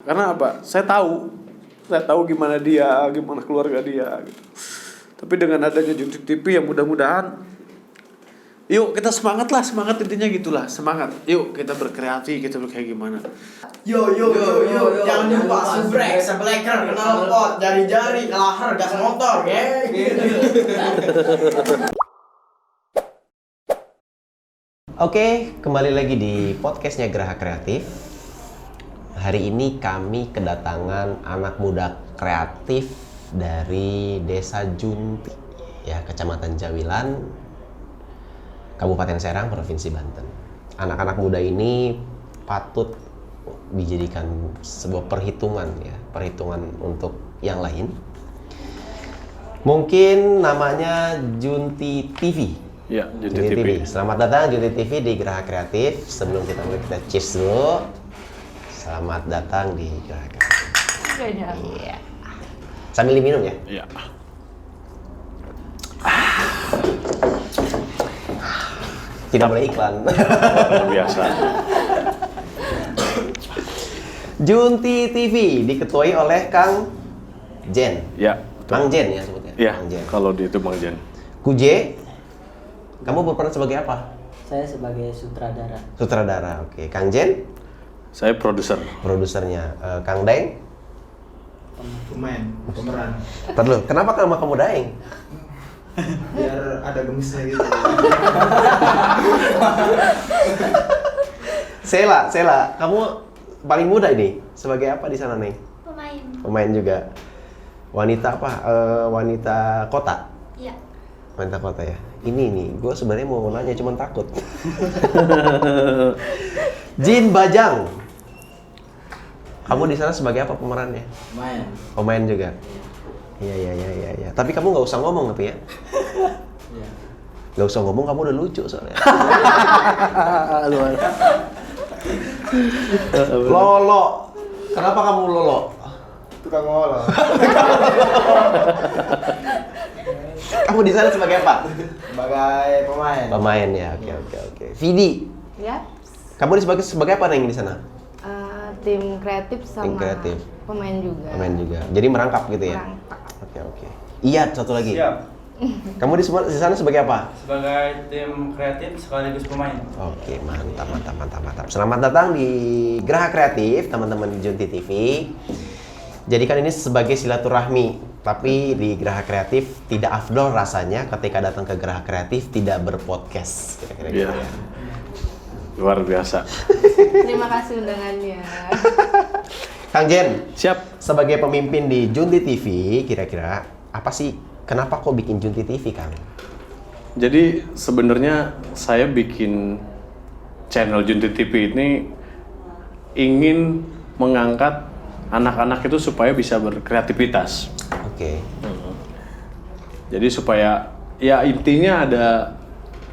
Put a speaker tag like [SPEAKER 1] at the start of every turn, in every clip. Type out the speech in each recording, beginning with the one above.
[SPEAKER 1] Karena apa? Saya tahu gimana dia, gimana keluarga dia gitu. Tapi dengan adanya Junti TV yang mudah-mudahan yuk kita semangat intinya gitulah, semangat. Yuk kita berkreasi, kita kayak gimana.
[SPEAKER 2] Yo, jangan lupa subrek, sebleker, knalpot, jari-jari, lahar, gas motor, ya.
[SPEAKER 3] Oke, kembali lagi di podcastnya Geraha Kreatif. Hari ini kami kedatangan anak muda kreatif dari Desa Junti, ya, Kecamatan Jawilan, Kabupaten Serang, Provinsi Banten. Anak-anak muda ini patut dijadikan sebuah perhitungan untuk yang lain. Mungkin namanya Junti TV.
[SPEAKER 1] Ya, Junti TV.
[SPEAKER 3] Selamat datang Junti TV di Geraha Kreatif. Sebelum kita mulai, kita cheers dulu. Selamat datang di Geraha Kreatif. Iya. Sambil diminum ya.
[SPEAKER 1] Iya.
[SPEAKER 3] Tidak boleh iklan.
[SPEAKER 1] Luar biasa.
[SPEAKER 3] Junti TV diketuai oleh Kang Jen.
[SPEAKER 1] Ya.
[SPEAKER 3] Mang Jen ya sebutnya.
[SPEAKER 1] Iya.
[SPEAKER 3] Mang Jen.
[SPEAKER 1] Kalau di itu Bang Jen.
[SPEAKER 3] Kuje, kamu berperan sebagai apa?
[SPEAKER 4] Saya sebagai sutradara.
[SPEAKER 3] Sutradara. Oke. Kang Jen,
[SPEAKER 1] Saya produser.
[SPEAKER 3] produsernya. Kang Daeng,
[SPEAKER 5] pemeran
[SPEAKER 3] ntar dulu. Kenapa nama kamu Daeng?
[SPEAKER 5] biar ada gemisnya gitu.
[SPEAKER 3] Sela, kamu paling muda ini. Sebagai apa di sana, Neng?
[SPEAKER 6] Pemain.
[SPEAKER 3] Pemain juga. Wanita apa? Wanita kota.
[SPEAKER 6] Iya.
[SPEAKER 3] Wanita kota ya. Ini nih, gue sebenarnya mau nanya, cuman takut. Jin Bajang. Kamu di sana sebagai apa pemerannya?
[SPEAKER 4] Main.
[SPEAKER 3] Pemain juga. Iya. Tapi kamu nggak usah ngomong tapi ya.
[SPEAKER 4] Iya.
[SPEAKER 3] Nggak usah ngomong, kamu udah lucu soalnya. Lolo. Kenapa kamu Lolo?
[SPEAKER 5] Tukang ngolok.
[SPEAKER 3] Kamu di sana sebagai apa?
[SPEAKER 5] Sebagai pemain.
[SPEAKER 3] Pemain ya. Oke. Vidi.
[SPEAKER 7] Ya,
[SPEAKER 3] Kamu sebagai apa Neng di sana?
[SPEAKER 7] tim kreatif sama
[SPEAKER 3] Tim kreatif.
[SPEAKER 7] pemain juga.
[SPEAKER 3] Pemain juga. Jadi merangkap gitu ya?
[SPEAKER 7] Merangkap.
[SPEAKER 3] Oke. Iya, satu lagi.
[SPEAKER 8] Siap.
[SPEAKER 3] Kamu di sana sebagai apa?
[SPEAKER 8] Sebagai tim kreatif sekaligus pemain.
[SPEAKER 3] Oke, mantap. Selamat datang di Geraha Kreatif, teman-teman di Junti TV. Jadikan ini sebagai silaturahmi. Tapi di Geraha Kreatif tidak afdol rasanya ketika datang ke Geraha Kreatif tidak berpodcast. Kira-kira gitu
[SPEAKER 1] Iya.
[SPEAKER 3] ya.
[SPEAKER 1] Luar biasa.
[SPEAKER 7] Terima kasih undangannya.
[SPEAKER 3] Kang Jen,
[SPEAKER 1] Siap.
[SPEAKER 3] sebagai pemimpin di Junti TV, kira-kira apa sih? Kenapa kok bikin Junti TV, Kang?
[SPEAKER 1] Jadi sebenarnya saya bikin channel Junti TV ini ingin mengangkat anak-anak itu supaya bisa berkreativitas.
[SPEAKER 3] Oke.
[SPEAKER 1] Jadi supaya ya intinya ada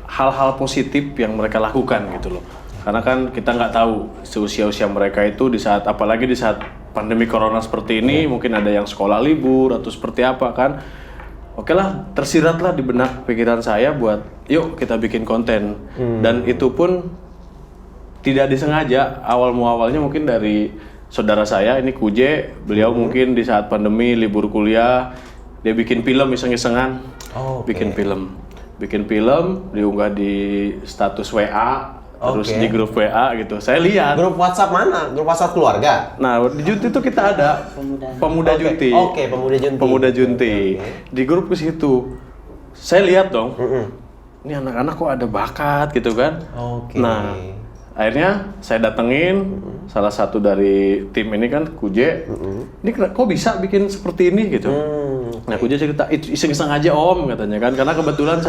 [SPEAKER 1] hal-hal positif yang mereka lakukan gitu loh. Karena kan kita nggak tahu seusia-usia mereka itu di saat, apalagi di saat pandemi corona seperti ini, mungkin ada yang sekolah libur atau seperti apa kan. Oke lah, tersiratlah di benak pikiran saya buat yuk kita bikin konten. Dan itu pun tidak disengaja, awalnya mungkin dari saudara saya, ini Kuje, beliau mungkin di saat pandemi libur kuliah, dia bikin film iseng-isengan, bikin film, diunggah di status WA, terus di grup WA gitu. Saya lihat.
[SPEAKER 3] Grup WhatsApp mana? Grup WhatsApp keluarga?
[SPEAKER 1] Nah, di Junti itu kita ada Pemuda Junti.
[SPEAKER 3] Oke, Pemuda Junti.
[SPEAKER 1] Oke. Di grup ke situ. Saya lihat dong. Ini anak-anak kok ada bakat gitu kan.
[SPEAKER 3] Oke.
[SPEAKER 1] Nah, akhirnya saya datengin salah satu dari tim ini kan, Kuje. Ini kok bisa bikin seperti ini gitu. Nah, Kuje cerita, itu iseng-iseng aja Om katanya kan. Karena kebetulan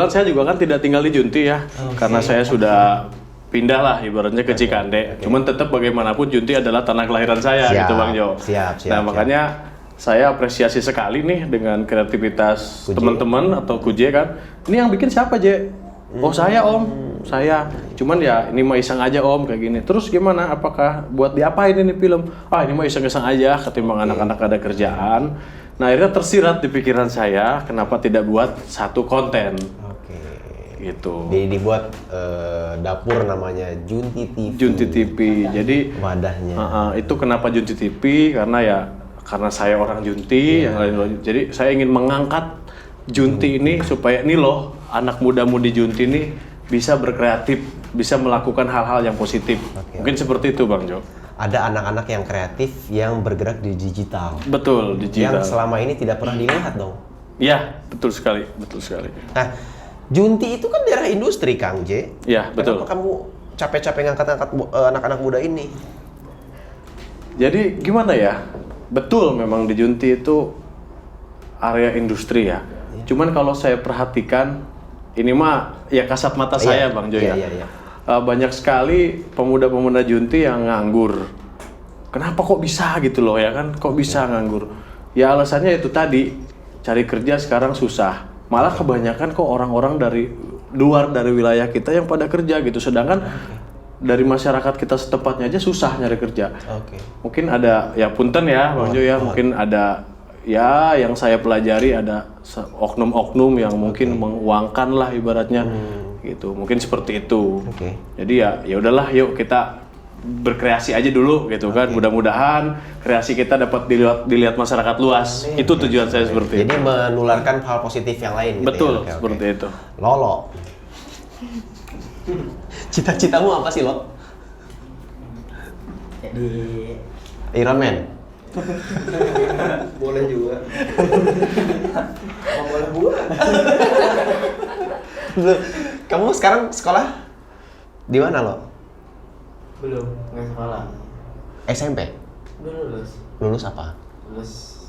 [SPEAKER 1] saya juga kan tidak tinggal di Junti ya. Karena saya sudah pindah lah ibaratnya ke Cikande. Cuman tetap bagaimanapun Junti adalah tanah kelahiran saya gitu Bang Jo.
[SPEAKER 3] Siap.
[SPEAKER 1] Nah, makanya saya apresiasi sekali nih dengan kreativitas teman-teman atau Kuje kan. Ini yang bikin siapa, Je? Oh, saya Om. Saya. Cuman ya ini mah iseng aja Om kayak gini. Terus gimana? Apakah buat diapain ini film? Ah, ini mah iseng-iseng aja ketimbang anak-anak ada kerjaan. Nah, akhirnya tersirat di pikiran saya, kenapa tidak buat satu konten. gitu.
[SPEAKER 3] Jadi dibuat dapur namanya Junti TV.
[SPEAKER 1] Junti TV. Jadi
[SPEAKER 3] Wadahnya.
[SPEAKER 1] itu kenapa Junti TV? Karena saya orang Junti, yang lain. Jadi saya ingin mengangkat Junti ini supaya ini loh anak muda-mudi Junti ini bisa berkreatif, bisa melakukan hal-hal yang positif. Mungkin seperti itu Bang Jo.
[SPEAKER 3] Ada anak-anak yang kreatif yang bergerak di digital.
[SPEAKER 1] Betul, digital.
[SPEAKER 3] Yang selama ini tidak pernah dilihat dong.
[SPEAKER 1] Ya, betul sekali, betul sekali.
[SPEAKER 3] Nah, Junti itu kan daerah industri, Kang J.
[SPEAKER 1] Ya, betul.
[SPEAKER 3] Kenapa kamu capek-capek ngangkat-ngangkat anak-anak muda ini?
[SPEAKER 1] Jadi gimana ya? Betul, memang di Junti itu area industri ya. Cuman kalau saya perhatikan, ini mah ya kasat mata saya Bang Jo ya. Banyak sekali pemuda-pemuda Junti yang nganggur. Kenapa kok bisa gitu loh ya kan? Kok bisa nganggur? Ya alasannya itu tadi, cari kerja sekarang susah. Malah kebanyakan kok orang-orang dari luar dari wilayah kita yang pada kerja gitu. Sedangkan dari masyarakat kita setempatnya aja susah nyari kerja. Mungkin ada, ya punten ya Bang Jo ya, mungkin ada ya yang saya pelajari ada oknum-oknum yang mungkin menguangkan lah ibaratnya gitu. Mungkin seperti itu. Jadi ya udahlah yuk kita berkreasi aja dulu gitu kan. Mudah-mudahan kreasi kita dapat dilihat masyarakat luas. Itu tujuan saya seperti itu.
[SPEAKER 3] Jadi menularkan hal positif yang lain gitu.
[SPEAKER 1] Betul,
[SPEAKER 3] ya?
[SPEAKER 1] seperti itu.
[SPEAKER 3] Lolo. Cita-citamu apa sih, Lo?
[SPEAKER 5] Jadi
[SPEAKER 3] Iron Man.
[SPEAKER 5] boleh juga. Apa boleh buat?
[SPEAKER 3] Kamu sekarang sekolah di mana, Lo?
[SPEAKER 5] Belum, nggak sekolah.
[SPEAKER 3] SMP.
[SPEAKER 5] Belum lulus.
[SPEAKER 3] Lulus apa?
[SPEAKER 5] Lulus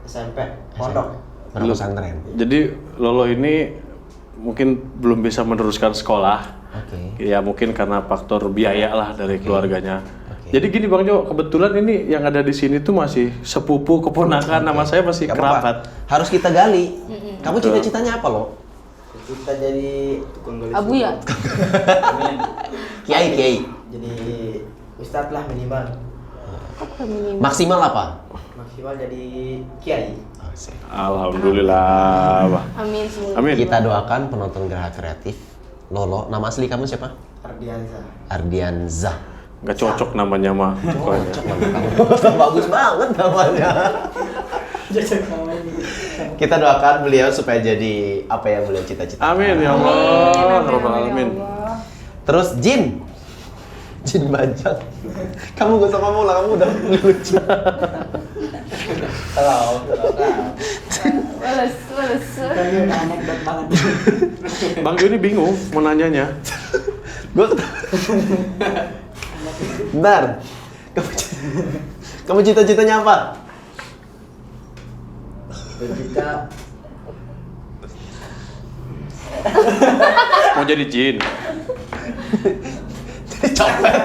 [SPEAKER 5] SMP. Pondok.
[SPEAKER 3] Pondok pesantren.
[SPEAKER 1] Jadi Lolo ini mungkin belum bisa meneruskan sekolah. Ya mungkin karena faktor biaya lah dari keluarganya. Jadi gini Bang Jo, kebetulan ini yang ada di sini tuh masih sepupu keponakan, nama saya masih kerabat.
[SPEAKER 3] Harus kita gali. Kamu cita-citanya apa, Lo?
[SPEAKER 5] Kita jadi tukang gali
[SPEAKER 7] Abu ya?
[SPEAKER 3] Kiai.
[SPEAKER 5] Jadi ustadz lah minimal.
[SPEAKER 3] Maksimal apa?
[SPEAKER 5] Maksimal jadi kiai.
[SPEAKER 1] Alhamdulillah.
[SPEAKER 7] Amin semoga.
[SPEAKER 1] Amin.
[SPEAKER 3] Kita doakan penonton Geraha Kreatif. Lolo, nama asli kamu siapa?
[SPEAKER 5] Ardiansa.
[SPEAKER 3] Ardianza.
[SPEAKER 1] Gak cocok namanya mah.
[SPEAKER 3] Cocok nama kamu. Bagus banget namanya. Kita doakan beliau supaya jadi apa yang beliau cita-citakan.
[SPEAKER 1] Amin ya Allah. Rabbal alamin.
[SPEAKER 3] Terus Jin Bajang. Kamu gak usah ngomong lah, kamu udah lucu.
[SPEAKER 7] Balas.
[SPEAKER 4] Tadi udah anekdot banget.
[SPEAKER 1] Bang Jo ini bingung mau nanyanya.
[SPEAKER 3] Gue Bentar. Kamu cita-citanya apa?
[SPEAKER 5] Kita
[SPEAKER 1] Mau jadi jin.
[SPEAKER 3] Jadi copet.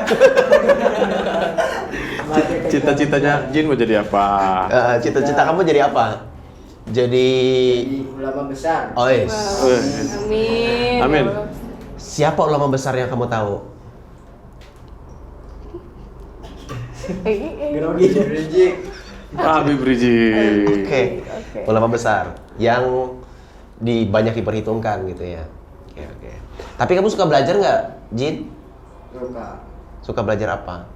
[SPEAKER 1] Cita-citanya jin mau jadi apa?
[SPEAKER 3] Cita-cita kamu jadi apa? Jadi
[SPEAKER 5] ulama besar.
[SPEAKER 3] Ois.
[SPEAKER 7] Amin.
[SPEAKER 1] Amin.
[SPEAKER 3] Siapa ulama besar yang kamu tahu?
[SPEAKER 5] Rizik.
[SPEAKER 1] Habib Rizik.
[SPEAKER 3] Oke. Ulama besar yang banyak diperhitungkan gitu ya. Oke. Tapi kamu suka belajar nggak, Jin?
[SPEAKER 5] Suka.
[SPEAKER 3] Suka belajar apa?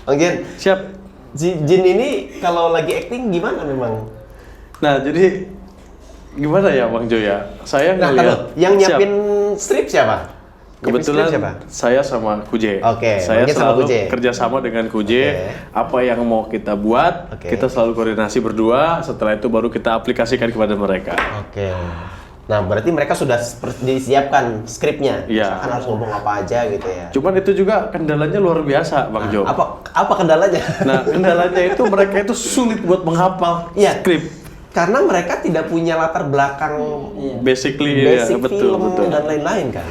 [SPEAKER 3] Bang Jin,
[SPEAKER 1] Siap.
[SPEAKER 3] Jin ini kalau lagi acting gimana memang?
[SPEAKER 1] Nah, jadi gimana ya Bang Jo ya? Saya
[SPEAKER 3] Nah,
[SPEAKER 1] ngeliat
[SPEAKER 3] yang
[SPEAKER 1] Siap.
[SPEAKER 3] nyiapin strip siapa?
[SPEAKER 1] Kebetulan
[SPEAKER 3] Nyiapin strip siapa?
[SPEAKER 1] saya sama Kuje.
[SPEAKER 3] Oke,
[SPEAKER 1] Saya
[SPEAKER 3] Bang Jin sama
[SPEAKER 1] selalu
[SPEAKER 3] Kuje.
[SPEAKER 1] kerjasama dengan Kuje.
[SPEAKER 3] Oke.
[SPEAKER 1] Apa yang mau kita buat, kita selalu koordinasi berdua. Setelah itu baru kita aplikasikan kepada mereka.
[SPEAKER 3] Oke. Nah, berarti mereka sudah disiapkan skripnya.
[SPEAKER 1] Iya.
[SPEAKER 3] Misalkan harus ngomong apa aja gitu ya.
[SPEAKER 1] Cuman itu juga kendalanya luar biasa, Bang Jo.
[SPEAKER 3] Apa kendalanya?
[SPEAKER 1] Nah, kendalanya itu mereka itu sulit buat menghafal
[SPEAKER 3] Iya.
[SPEAKER 1] skrip.
[SPEAKER 3] Karena mereka tidak punya latar belakang
[SPEAKER 1] Basically
[SPEAKER 3] basic
[SPEAKER 1] ya, betul,
[SPEAKER 3] film
[SPEAKER 1] betul.
[SPEAKER 3] dan lain-lain kan.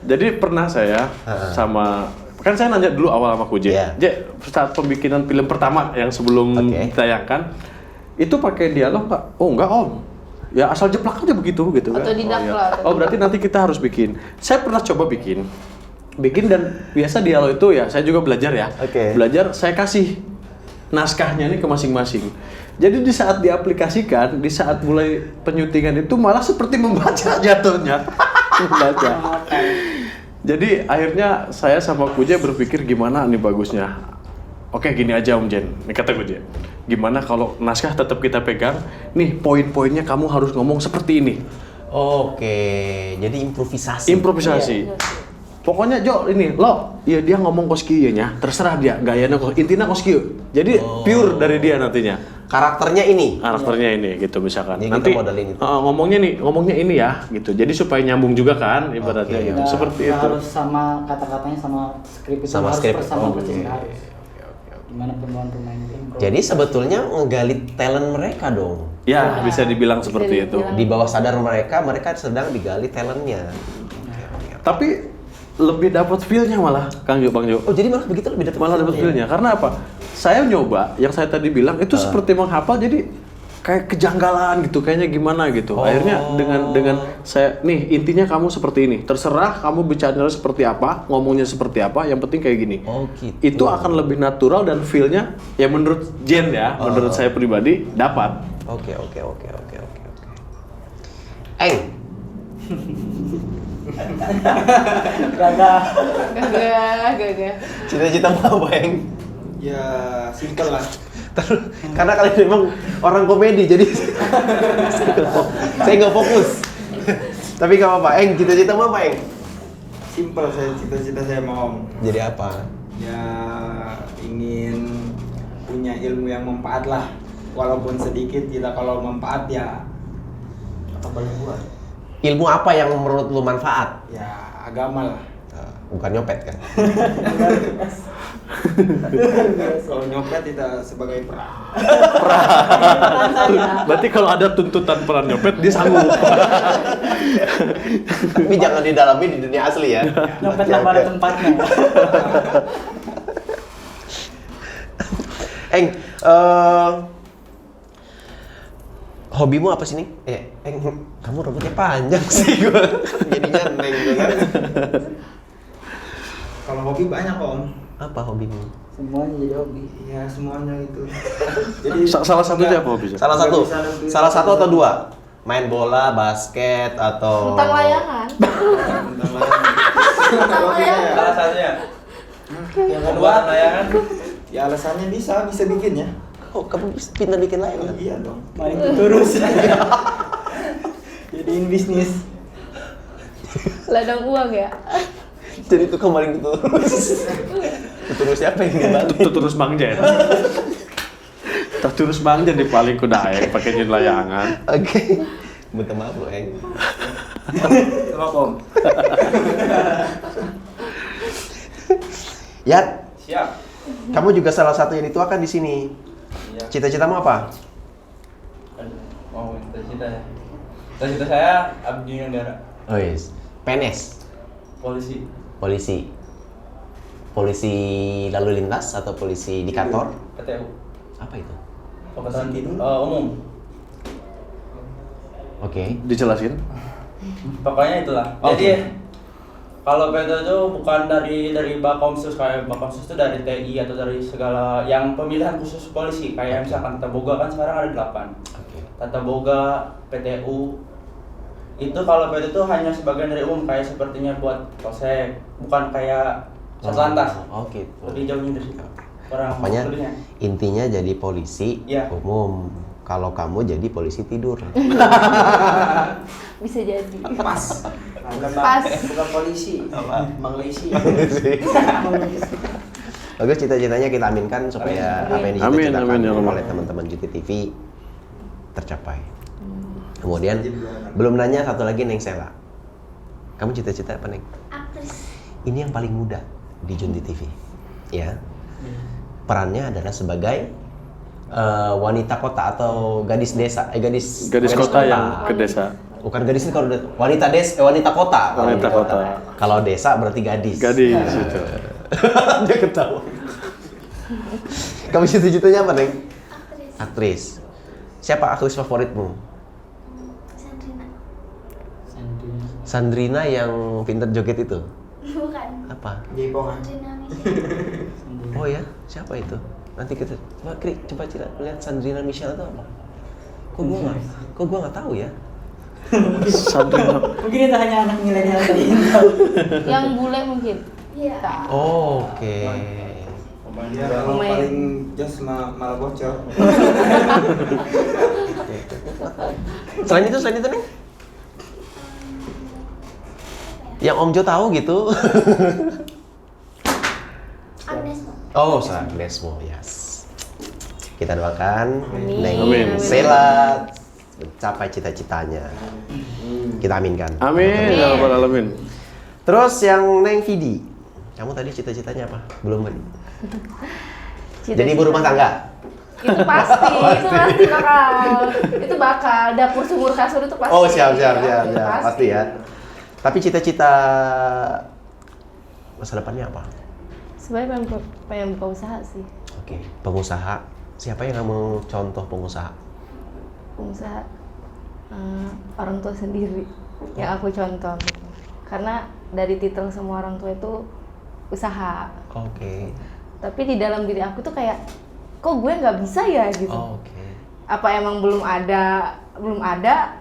[SPEAKER 1] Jadi pernah saya sama, kan saya nanya dulu awal sama Kuje.
[SPEAKER 3] Iya.
[SPEAKER 1] Saat pembikinan film pertama yang sebelum ditayangkan, itu pakai dialog nggak? Oh enggak om. Ya asal jeplak aja begitu kan.
[SPEAKER 7] Otodidak lah.
[SPEAKER 1] Oh berarti nanti kita harus bikin. Saya pernah coba bikin. bikin dan biasa dialog itu ya saya juga belajar ya.
[SPEAKER 3] Oke.
[SPEAKER 1] Belajar saya kasih naskahnya nih ke masing-masing. Jadi di saat diaplikasikan, di saat mulai penyutingan itu malah seperti membaca jatuhnya. Membaca. Jadi akhirnya saya sama Kuja berpikir gimana nih bagusnya. Oke gini aja Om Jen, ini kata Kuja. Gimana kalau naskah tetap kita pegang, nih poin-poinnya kamu harus ngomong seperti ini.
[SPEAKER 3] Oke, jadi improvisasi.
[SPEAKER 1] Improvisasi. Pokoknya Jo ini lo, ya dia ngomong koski nya, terserah dia gayanya intinya koski. Jadi pure dari dia nantinya.
[SPEAKER 3] Karakternya ini.
[SPEAKER 1] Karakternya ini gitu misalkan.
[SPEAKER 3] Jadi
[SPEAKER 1] Nanti
[SPEAKER 3] kita modelin itu.
[SPEAKER 1] ngomongnya ini ya gitu. Jadi supaya nyambung juga kan ibaratnya
[SPEAKER 3] Oke.
[SPEAKER 1] gitu.
[SPEAKER 4] Nggak-
[SPEAKER 1] Seperti
[SPEAKER 4] nggak
[SPEAKER 1] itu.
[SPEAKER 4] harus sama kata-katanya sama skrip itu
[SPEAKER 3] Sama
[SPEAKER 4] harus
[SPEAKER 3] skrip.
[SPEAKER 4] bersama
[SPEAKER 3] Oke.
[SPEAKER 4] persis harus. Gimana pemain itu improv.
[SPEAKER 3] Jadi sebetulnya ngegali talent mereka dong.
[SPEAKER 1] Ya, bisa dibilang seperti itu.
[SPEAKER 7] dibilang.
[SPEAKER 3] Di bawah sadar mereka sedang digali talentnya.
[SPEAKER 1] Tapi lebih dapat feel-nya malah Kang Jo, Bang Jo.
[SPEAKER 3] Oh jadi malah begitu lebih dapat
[SPEAKER 1] Malah dapat feel-nya. Karena apa? Saya nyoba yang saya tadi bilang itu seperti menghafal jadi kayak kejanggalan gitu, kayaknya gimana gitu. Akhirnya dengan saya nih intinya kamu seperti ini. Terserah kamu bicaranya seperti apa, ngomongnya seperti apa, yang penting kayak gini.
[SPEAKER 3] Oh, gitu.
[SPEAKER 1] Itu akan lebih natural dan feel-nya ya menurut Jen ya, menurut saya pribadi dapat.
[SPEAKER 3] Oke. Eng,
[SPEAKER 4] Gagal.
[SPEAKER 7] Gagah.
[SPEAKER 3] cita-cita mau apa Eng?
[SPEAKER 2] Ya simple lah.
[SPEAKER 3] Karena kalian memang orang komedi jadi saya nggak fokus. Tapi nggak apa-apa. Eng, cita-cita mau apa Eng?
[SPEAKER 2] Simple saya cita-cita saya mau.
[SPEAKER 3] Jadi apa?
[SPEAKER 2] Ya ingin punya ilmu yang manfaat lah. Walaupun sedikit kita kalau manfaat ya apa boleh buat.
[SPEAKER 3] Ilmu apa yang menurut lu manfaat?
[SPEAKER 2] Ya agama lah.
[SPEAKER 3] Bukan nyopet kan?
[SPEAKER 2] Kalau nyopet kita sebagai perang.
[SPEAKER 1] Berarti kalau ada tuntutan peran nyopet dia sanggup.
[SPEAKER 3] Tapi jangan didalami di dunia asli ya.
[SPEAKER 4] Nyopet
[SPEAKER 3] Oke,
[SPEAKER 4] lah pada
[SPEAKER 3] oke.
[SPEAKER 4] tempatnya.
[SPEAKER 3] Eng, hobimu apa sih nih? Eng, kamu rambutnya panjang sih gue. Jadinya neng gitu kan.
[SPEAKER 2] Kalau hobi banyak Om.
[SPEAKER 3] Apa hobimu?
[SPEAKER 4] Semuanya jadi hobi.
[SPEAKER 2] Ya semuanya itu. Jadi
[SPEAKER 1] Salah satunya apa bisa?
[SPEAKER 3] Salah satu,
[SPEAKER 2] Nggak bisa nentuin.
[SPEAKER 3] salah satu atau dua? Main bola, basket atau?
[SPEAKER 7] Tentang layangan.
[SPEAKER 2] Tentang layangan.
[SPEAKER 7] Tentang layangan.
[SPEAKER 8] Salah satunya.
[SPEAKER 2] Yang
[SPEAKER 8] Kedua
[SPEAKER 2] kedua
[SPEAKER 8] layangan.
[SPEAKER 2] ya alasannya bisa bikin ya.
[SPEAKER 3] Oh, kamu bisa pintar bikin layangan?
[SPEAKER 2] Iya dong.
[SPEAKER 4] Main terus. Jadiin bisnis.
[SPEAKER 7] Ladang uang ya.
[SPEAKER 3] Jadi tukang maling terus. Terus siapa yang dibantu?
[SPEAKER 1] Terus Bang Jen. Terus Bang Jen di paling kuda aeng pakai jin layangan.
[SPEAKER 3] Oke. Minta maaf lo, Eng.
[SPEAKER 2] Sama Om.
[SPEAKER 3] Yat,
[SPEAKER 8] Siap.
[SPEAKER 3] kamu juga salah satu yang dituakan di sini.
[SPEAKER 8] Iya.
[SPEAKER 3] Cita-citamu apa?
[SPEAKER 8] Aduh, mau cita-cita ya. Cita-cita saya abdi negara,
[SPEAKER 3] Oh yes. PNS,
[SPEAKER 8] polisi.
[SPEAKER 3] polisi. Polisi lalu lintas atau polisi di kantor?
[SPEAKER 8] PTU.
[SPEAKER 3] Apa itu?
[SPEAKER 8] Pengetahuan
[SPEAKER 2] Polisi
[SPEAKER 8] umum.
[SPEAKER 3] Oke.
[SPEAKER 1] Dijelasin.
[SPEAKER 8] Pokoknya itulah.
[SPEAKER 3] Oke.
[SPEAKER 8] Jadi kalau PTU itu bukan dari Bakomsus, kayak Bakomsus itu dari TI atau dari segala yang pemilihan khusus polisi. Kayak misalkan Tata Boga kan sekarang ada 8.
[SPEAKER 3] Oke.
[SPEAKER 8] Tata Boga, PTU. Itu kalau PTU itu hanya sebagian dari umum, kayak sepertinya buat polsek, bukan kayak Satlantas.
[SPEAKER 3] Oh, gitu.
[SPEAKER 8] Lebih jauhnya dari situ. Kurang
[SPEAKER 3] Pokoknya
[SPEAKER 8] lebihnya.
[SPEAKER 3] intinya jadi polisi
[SPEAKER 8] Iya.
[SPEAKER 3] umum. Kalau kamu jadi polisi tidur.
[SPEAKER 7] Bisa jadi.
[SPEAKER 2] Pas. Bukan
[SPEAKER 7] Pas.
[SPEAKER 2] bukan polisi. Menglisi.
[SPEAKER 3] Bagus, cita-citanya kita aminkan supaya apa yang
[SPEAKER 1] Amin,
[SPEAKER 3] dicita-citakan
[SPEAKER 1] amin, ya Allah.
[SPEAKER 3] oleh teman-teman Juti TV tercapai. Kemudian belum nanya satu lagi Neng Sela. Kamu cita-cita apa Neng?
[SPEAKER 7] Aktris.
[SPEAKER 3] Ini yang paling muda di Junti TV. Ya. Perannya adalah sebagai wanita kota atau gadis desa, gadis
[SPEAKER 1] Gadis kota yang ke desa.
[SPEAKER 3] Bukan gadis ini kalau wanita wanita kota. Kalau
[SPEAKER 1] Wanita kota.
[SPEAKER 3] Kalau desa berarti gadis.
[SPEAKER 1] Gadis itu.
[SPEAKER 3] Dia ketawa. Kamu cita-citanya apa, Neng?
[SPEAKER 6] Aktris.
[SPEAKER 3] Aktris. Siapa aktris favoritmu?
[SPEAKER 6] Sandrina.
[SPEAKER 3] Sandrina yang pintar joget itu.
[SPEAKER 6] Bukan.
[SPEAKER 3] Apa Apa?
[SPEAKER 2] Jaipongan.
[SPEAKER 3] Oh ya, siapa itu? Nanti kita coba lihat Sandrina Michelle itu apa? Kok gua nggak tahu ya?
[SPEAKER 1] Sandrina.
[SPEAKER 4] Mungkin itu hanya anak milenial tadi yang tahu.
[SPEAKER 7] Yang bule mungkin. Iya.
[SPEAKER 3] Oh, oke.
[SPEAKER 2] Dia kalau paling jos malah bocor.
[SPEAKER 3] Selain itu nih? Yang Om Jo tahu gitu?
[SPEAKER 7] Agnes.
[SPEAKER 3] Oh, Agnesmo, yes. Kita doakan
[SPEAKER 7] Amin.
[SPEAKER 3] Neng
[SPEAKER 1] Amin.
[SPEAKER 3] Sela mencapai cita-citanya. Kita aminkan.
[SPEAKER 1] Amin ya rabbal alamin.
[SPEAKER 3] Terus yang Neng Vidi, kamu tadi cita-citanya apa? Belum kan? Jadi ibu rumah tangga.
[SPEAKER 7] Itu pasti, itu bakal dapur sumur kasur itu pasti.
[SPEAKER 3] Oh, siap,
[SPEAKER 7] Itu
[SPEAKER 3] pasti ya. Tapi cita-cita masa depannya apa?
[SPEAKER 7] Sebenarnya pengen buka usaha sih.
[SPEAKER 3] Oke, pengusaha. Siapa yang kamu contoh pengusaha?
[SPEAKER 7] Pengusaha orang tua sendiri yang aku contoh gitu. Karena dari titel semua orang tua itu usaha.
[SPEAKER 3] Oke.
[SPEAKER 7] Tapi di dalam diri aku tuh kayak kok gue nggak bisa ya gitu.
[SPEAKER 3] Oke.
[SPEAKER 7] Apa emang belum ada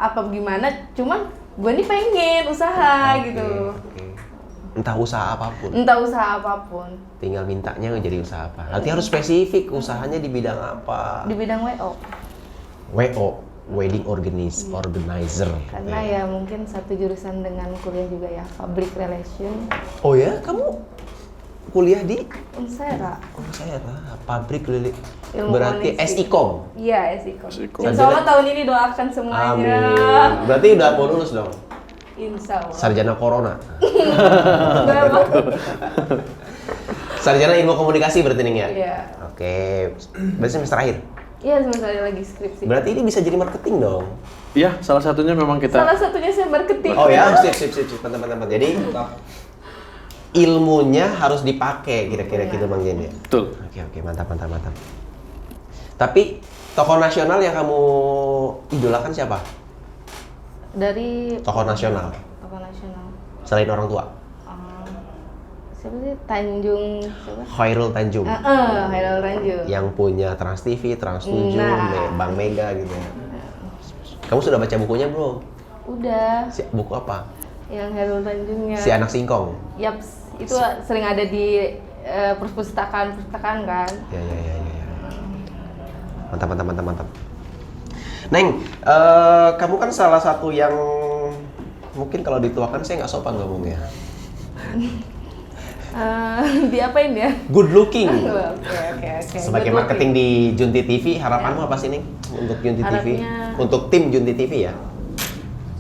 [SPEAKER 7] apa gimana, cuman gue nih pengen usaha gitu.
[SPEAKER 3] Oke. Entah usaha apapun.
[SPEAKER 7] Entah usaha apapun.
[SPEAKER 3] Tinggal mintanya jadi usaha apa. Nanti harus spesifik usahanya di bidang apa.
[SPEAKER 7] Di bidang WO.
[SPEAKER 3] WO, wedding organizer.
[SPEAKER 7] Karena ya mungkin satu jurusan dengan kuliah juga ya, public relation.
[SPEAKER 3] Oh ya, kamu kuliah di
[SPEAKER 7] Unsera.
[SPEAKER 3] saya pabrik lili.
[SPEAKER 7] Ilmu
[SPEAKER 3] Berarti
[SPEAKER 7] komunikasi.
[SPEAKER 3] SIKOM.
[SPEAKER 7] Iya, Sikom.
[SPEAKER 1] Sikom.
[SPEAKER 7] Insya Allah tahun ini doakan semuanya.
[SPEAKER 3] Amin. Berarti udah mau lulus dong.
[SPEAKER 7] Insya Allah.
[SPEAKER 3] Sarjana Corona.
[SPEAKER 7] Berapa?
[SPEAKER 3] Sarjana Ilmu Komunikasi berarti nih ya?
[SPEAKER 7] Iya.
[SPEAKER 3] Oke. Berarti semester akhir.
[SPEAKER 7] Iya, sebentar lagi skripsi.
[SPEAKER 3] Berarti ini bisa jadi marketing dong.
[SPEAKER 1] Iya, salah satunya memang kita.
[SPEAKER 7] Salah satunya saya marketing.
[SPEAKER 3] Oh ya, sip. Teman-teman. Jadi ilmunya harus dipakai kira-kira gitu Bang Jen ya.
[SPEAKER 1] Betul.
[SPEAKER 3] Oke, mantap. Tapi tokoh nasional yang kamu idolakan siapa?
[SPEAKER 7] Dari
[SPEAKER 3] Tokoh nasional
[SPEAKER 7] Tokoh nasional.
[SPEAKER 3] selain orang tua.
[SPEAKER 7] Siapa sih? Tanjung siapa?
[SPEAKER 3] Khairul Tanjung.
[SPEAKER 7] Hairul Tanjung.
[SPEAKER 3] Yang punya Trans TV, Trans 7,
[SPEAKER 7] Nah.
[SPEAKER 3] Bang Mega gitu ya. Kamu sudah baca bukunya belum?
[SPEAKER 7] Udah.
[SPEAKER 3] Buku apa?
[SPEAKER 7] Yang Hairul Tanjungnya.
[SPEAKER 3] Si Anak Singkong.
[SPEAKER 7] Yaps, itu sering ada di perpustakaan kan.
[SPEAKER 3] Ya. Mantap. Neng, kamu kan salah satu yang mungkin kalau dituakan saya nggak sopan ngomongnya.
[SPEAKER 7] Diapain ya?
[SPEAKER 3] Good looking.
[SPEAKER 7] Oke.
[SPEAKER 3] Sebagai
[SPEAKER 7] Good
[SPEAKER 3] marketing
[SPEAKER 7] looking.
[SPEAKER 3] di Junti TV, harapanmu apa sih Neng untuk Junti TV?
[SPEAKER 7] Harapnya-
[SPEAKER 3] Untuk tim Junti TV ya?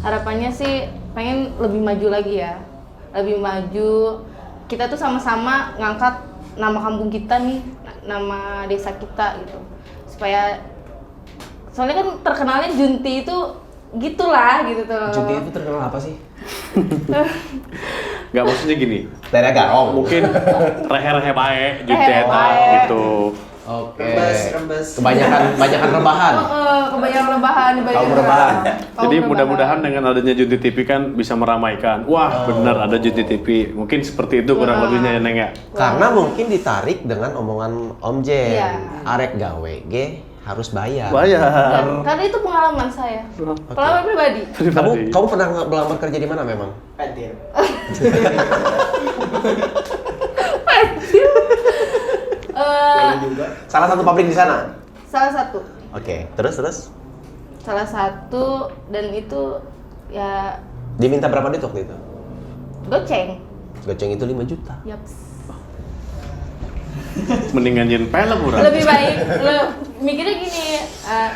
[SPEAKER 7] Harapannya sih pengen lebih maju lagi ya. Lebih maju. Kita tuh sama-sama ngangkat nama kampung kita nih, nama desa kita gitu. Supaya soalnya kan terkenalnya Junti itu gitulah gitu tuh.
[SPEAKER 3] Junti itu terkenal apa sih?
[SPEAKER 1] Nggak, maksudnya gini.
[SPEAKER 3] Daerah Garong.
[SPEAKER 1] Mungkin rehe-rehe bae,
[SPEAKER 7] Rehe
[SPEAKER 1] juteta
[SPEAKER 7] bae.
[SPEAKER 1] gitu.
[SPEAKER 3] Oke.
[SPEAKER 2] Rembes.
[SPEAKER 3] Kebanyakan rebahan.
[SPEAKER 7] Kebanyakan rebahan di
[SPEAKER 3] Kaum rebahan.
[SPEAKER 1] Jadi mudah-mudahan dengan adanya Junti TV kan bisa meramaikan. Wah, benar ada Junti TV. Mungkin seperti itu kurang lebihnya ya Neng ya.
[SPEAKER 3] Karena mungkin ditarik dengan omongan Om Jen.
[SPEAKER 7] Iya.
[SPEAKER 3] Arek gawe ge harus bayar.
[SPEAKER 7] Karena itu pengalaman saya. Pengalaman pribadi.
[SPEAKER 3] Kamu pernah melamar kerja di mana memang?
[SPEAKER 2] Pentil. Juga.
[SPEAKER 3] Salah satu pabrik di sana.
[SPEAKER 7] Salah satu.
[SPEAKER 3] Oke, terus
[SPEAKER 7] Salah satu dan itu ya
[SPEAKER 3] diminta berapa duit waktu itu?
[SPEAKER 7] goceng.
[SPEAKER 3] Goceng itu 5 juta.
[SPEAKER 7] Yaps.
[SPEAKER 1] Mendingan jen film murah.
[SPEAKER 7] Lebih baik mikirnya gini,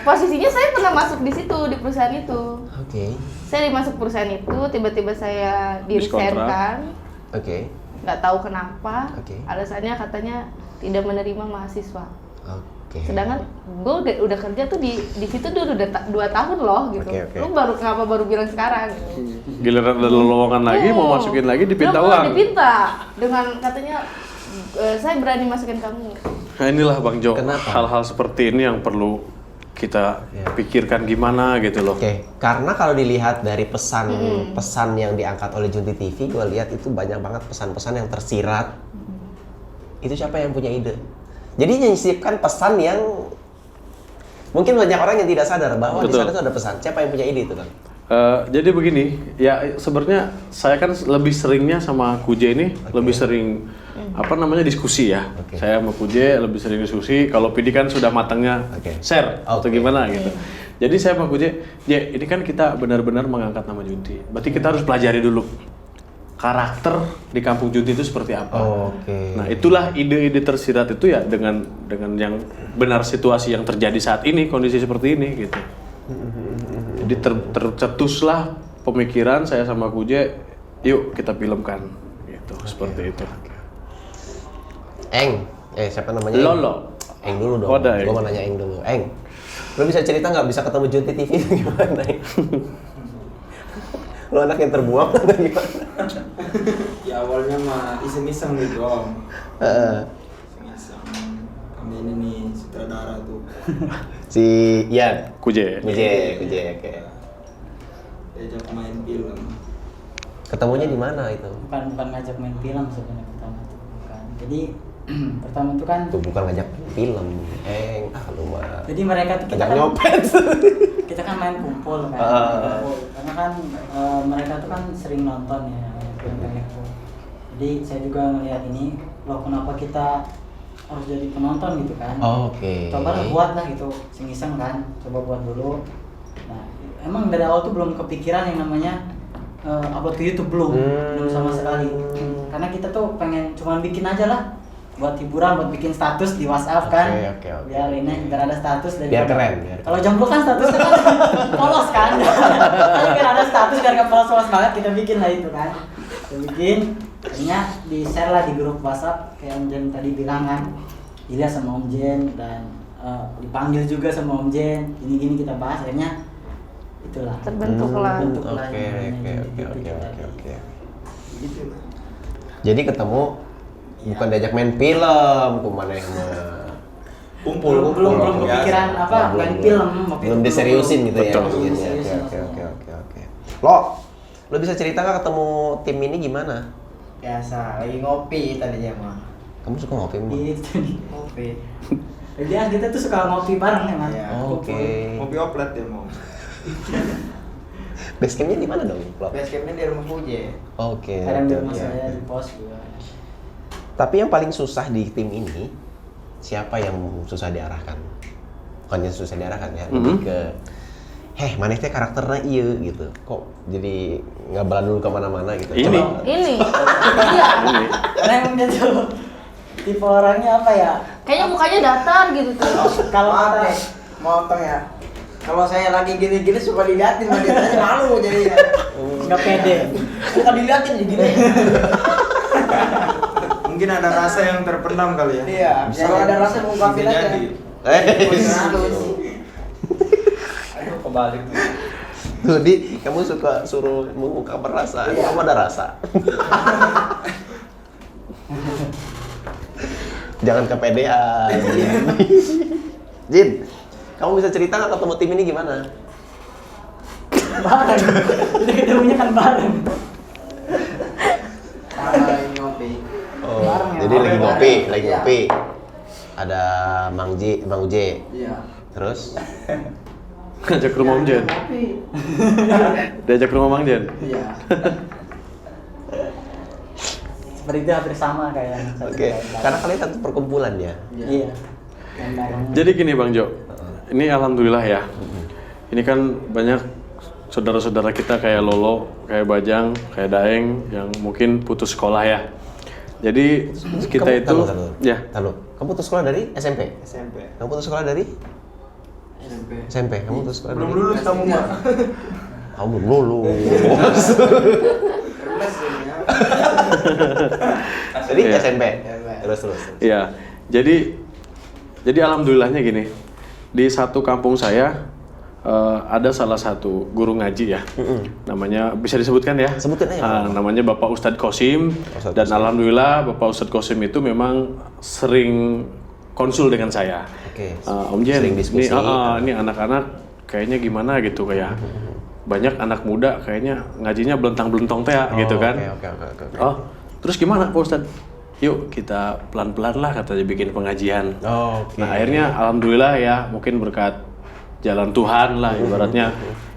[SPEAKER 7] posisinya saya pernah masuk di situ di perusahaan itu.
[SPEAKER 3] Oke.
[SPEAKER 7] Saya dimasuk perusahaan itu, tiba-tiba saya di-resign-kan.
[SPEAKER 3] Oke.
[SPEAKER 7] Nggak tahu kenapa.
[SPEAKER 3] Oke.
[SPEAKER 7] Alasannya katanya tidak menerima mahasiswa.
[SPEAKER 3] Oke.
[SPEAKER 7] Sedangkan gue udah kerja tuh di situ dulu udah 2 tahun loh gitu.
[SPEAKER 3] Oke.
[SPEAKER 7] Lu baru bilang sekarang gitu.
[SPEAKER 1] Giliran ada lowongan lagi mau masukin lagi dipinta
[SPEAKER 7] Lu mau
[SPEAKER 1] uang.
[SPEAKER 7] dipinta dengan katanya saya berani masukin kamu.
[SPEAKER 1] Nah inilah Bang Jo,
[SPEAKER 3] Kenapa?
[SPEAKER 1] hal-hal seperti ini yang perlu kita pikirkan gimana gitu loh.
[SPEAKER 3] Oke, karena kalau dilihat dari pesan yang diangkat oleh Junti TV, gue lihat itu banyak banget pesan-pesan yang tersirat. Itu siapa yang punya ide? Jadi menyisipkan pesan yang mungkin banyak orang yang tidak sadar bahwa di
[SPEAKER 1] Betul.
[SPEAKER 3] sana itu ada pesan. Siapa yang punya ide itu, Bang?
[SPEAKER 1] Jadi begini, ya sebenarnya saya kan lebih seringnya sama Kuje ini lebih sering diskusi ya.
[SPEAKER 3] Oke.
[SPEAKER 1] Saya sama Kuje lebih sering diskusi. Kalau Pidi kan sudah matangnya share atau gimana gitu. Jadi saya sama Kuje, ini kan kita benar-benar mengangkat nama Junti. Berarti kita harus pelajari dulu karakter di Kampung Junti itu seperti apa.
[SPEAKER 3] Oke.
[SPEAKER 1] Nah, itulah ide-ide tersirat itu ya dengan yang benar situasi yang terjadi saat ini, kondisi seperti ini gitu. Jadi tercetuslah pemikiran saya sama Kuje, yuk kita filmkan gitu, seperti itu.
[SPEAKER 3] Siapa namanya?
[SPEAKER 1] Lolo.
[SPEAKER 3] Eng dulu dong.
[SPEAKER 1] Oh, ada Eng.
[SPEAKER 3] Gua mau nanya Eng dulu. Eng, lu bisa cerita nggak bisa ketemu Junti TV itu gimana? Eng? Lu anak yang terbuang atau gimana?
[SPEAKER 2] Ya awalnya mah iseng-iseng gitu Om. Iseng-iseng. Kami ini nih sutradara tuh.
[SPEAKER 3] Si Ian.
[SPEAKER 1] Kuje.
[SPEAKER 3] Oke.
[SPEAKER 2] Diajak main film.
[SPEAKER 3] Ketemunya di mana itu?
[SPEAKER 4] bukan ngajak main film sebenarnya pertama tuh, bukan. Jadi pertama tuh kan,
[SPEAKER 3] Tuh bukan ngajak film, lu mah.
[SPEAKER 4] jadi mereka tuh kita
[SPEAKER 3] Ngajak
[SPEAKER 4] kan
[SPEAKER 3] nyopet.
[SPEAKER 4] kita kan main kumpul kan, kumpul. Karena kan mereka tuh kan sering nonton ya film itu. Jadi saya juga melihat ini, loh kenapa kita harus jadi penonton gitu kan?
[SPEAKER 3] Oke.
[SPEAKER 4] Coba lah buat lah gitu, iseng-iseng kan, coba buat dulu. Nah, emang dari awal tuh belum kepikiran yang namanya upload ke YouTube belum sama sekali. Karena kita tuh pengen cuman bikin aja lah, buat hiburan, buat bikin status di WhatsApp kan.
[SPEAKER 3] Oke.
[SPEAKER 4] Biar ini biar ada status dari.
[SPEAKER 3] Biar keren.
[SPEAKER 4] Kalau jomblo kan statusnya kan polos kan. Biar ada status biar nggak polos-polos banget kita bikin lah itu kan. Kita bikin, akhirnya di share lah di grup WhatsApp kayak Om Jen tadi bilang kan. Dilihat sama Om Jen dan dipanggil juga sama Om Jen. Gini-gini kita bahas akhirnya itulah.
[SPEAKER 7] Terbentuklah.
[SPEAKER 3] Oke.
[SPEAKER 2] Gitu.
[SPEAKER 3] Jadi ketemu bukan diajak main film, kemana yang
[SPEAKER 2] Kumpul.
[SPEAKER 4] Belum
[SPEAKER 2] biasa.
[SPEAKER 4] kepikiran apa main film waktu
[SPEAKER 3] belum
[SPEAKER 4] itu
[SPEAKER 3] diseriusin gitu ya.
[SPEAKER 1] Betul.
[SPEAKER 3] mungkin ya. Oke. Lo bisa cerita nggak ketemu tim ini gimana?
[SPEAKER 5] Biasa, lagi ngopi tadinya mah.
[SPEAKER 3] Kamu suka ngopi mah?
[SPEAKER 4] Gitu nih.
[SPEAKER 5] Ngopi.
[SPEAKER 4] Jadi kita tuh suka ngopi bareng emang.
[SPEAKER 5] Iya.
[SPEAKER 3] Oke.
[SPEAKER 2] Ngopi oplet ya mau.
[SPEAKER 3] Basecampnya di mana dong? Lo?
[SPEAKER 5] Basecampnya di rumah Puje.
[SPEAKER 3] Oke.
[SPEAKER 4] Kadang di rumah
[SPEAKER 3] oke.
[SPEAKER 4] saya di pos juga.
[SPEAKER 3] Tapi yang paling susah di tim ini siapa yang susah diarahkan? Bukan yang susah diarahkan ya, lebih ke mana teh karakternya iya gitu. Kok jadi nggak belandul kemana-mana gitu.
[SPEAKER 1] Ini.
[SPEAKER 3] Coba.
[SPEAKER 7] Ini. Iya.
[SPEAKER 4] Karena emang dia tuh tipe orangnya apa ya?
[SPEAKER 7] Kayaknya mukanya datar gitu tuh.
[SPEAKER 4] Kalau
[SPEAKER 5] Maaf
[SPEAKER 4] kata
[SPEAKER 5] deh, motong ya. Kalau saya lagi gini-gini suka diliatin, mah dia tanya malu jadinya.
[SPEAKER 4] nggak pede.
[SPEAKER 5] Suka diliatin gini.
[SPEAKER 2] Mungkin ada rasa yang terpendam kali ya.
[SPEAKER 5] Iya, kalau ada rasa mau ungkapin
[SPEAKER 2] Bisa
[SPEAKER 5] aja.
[SPEAKER 2] jadi.
[SPEAKER 8] Aduh, kebalik tuh.
[SPEAKER 3] Tuh, kamu suka suruh mengungkap perasaan,
[SPEAKER 5] Iya.
[SPEAKER 3] kamu ada rasa. Jangan kepedean. Jin, kamu bisa cerita nggak ketemu tim ini gimana?
[SPEAKER 4] Bareng. Jadi ketemunya kan bareng.
[SPEAKER 5] Lagi ngopi.
[SPEAKER 3] Oh,
[SPEAKER 4] Bareng ya,
[SPEAKER 3] jadi lagi
[SPEAKER 5] bareng.
[SPEAKER 3] ngopi, lagi
[SPEAKER 5] Iya.
[SPEAKER 3] ngopi. Ada Mang Uje,
[SPEAKER 5] Iya.
[SPEAKER 3] terus
[SPEAKER 1] Ngajak ke rumah Om Jen.
[SPEAKER 5] Ngopi.
[SPEAKER 1] Diajak ke rumah Mang Jen.
[SPEAKER 5] Iya.
[SPEAKER 4] Seperti itu hampir sama kayak.
[SPEAKER 3] oke, karena kalian satu perkumpulan ya.
[SPEAKER 4] Iya. Yang bareng.
[SPEAKER 1] Jadi gini Bang Jo, ini alhamdulillah ya. Ini kan banyak saudara-saudara kita kayak Lolo, kayak Bajang, kayak Daeng yang mungkin putus sekolah ya. Jadi kita itu ya
[SPEAKER 3] Tahu. Kamu putus sekolah dari SMP?
[SPEAKER 2] SMP.
[SPEAKER 3] Kamu putus sekolah dari
[SPEAKER 5] SMP.
[SPEAKER 3] SMP? Kamu putus sekolah
[SPEAKER 2] Belum
[SPEAKER 3] dari
[SPEAKER 2] lulus kamu mah.
[SPEAKER 3] Kamu belum lulus.
[SPEAKER 5] Terus jadinya.
[SPEAKER 3] Jadi
[SPEAKER 1] Iya.
[SPEAKER 3] SMP.
[SPEAKER 5] SMP.
[SPEAKER 3] Terus.
[SPEAKER 1] Iya, jadi alhamdulillahnya gini, di satu kampung saya ada salah satu guru ngaji ya, namanya bisa disebutkan ya?
[SPEAKER 3] Sebutkan aja.
[SPEAKER 1] Namanya Bapak Ustadz Kosim,
[SPEAKER 3] Ustadz
[SPEAKER 1] dan
[SPEAKER 3] Kosim.
[SPEAKER 1] alhamdulillah Bapak Ustadz Kosim itu memang sering konsul dengan saya.
[SPEAKER 3] Oke.
[SPEAKER 1] Om Jen,
[SPEAKER 3] Sering diskusi.
[SPEAKER 1] ini anak-anak kayaknya gimana gitu kayak banyak anak muda kayaknya ngajinya belentang-belentong teh gitu kan.
[SPEAKER 3] Oke.
[SPEAKER 1] Oh, terus gimana Pak Ustadz? Yuk kita pelan-pelan lah katanya bikin pengajian.
[SPEAKER 3] Oke.
[SPEAKER 1] Nah akhirnya alhamdulillah ya mungkin berkat jalan Tuhan lah ibaratnya.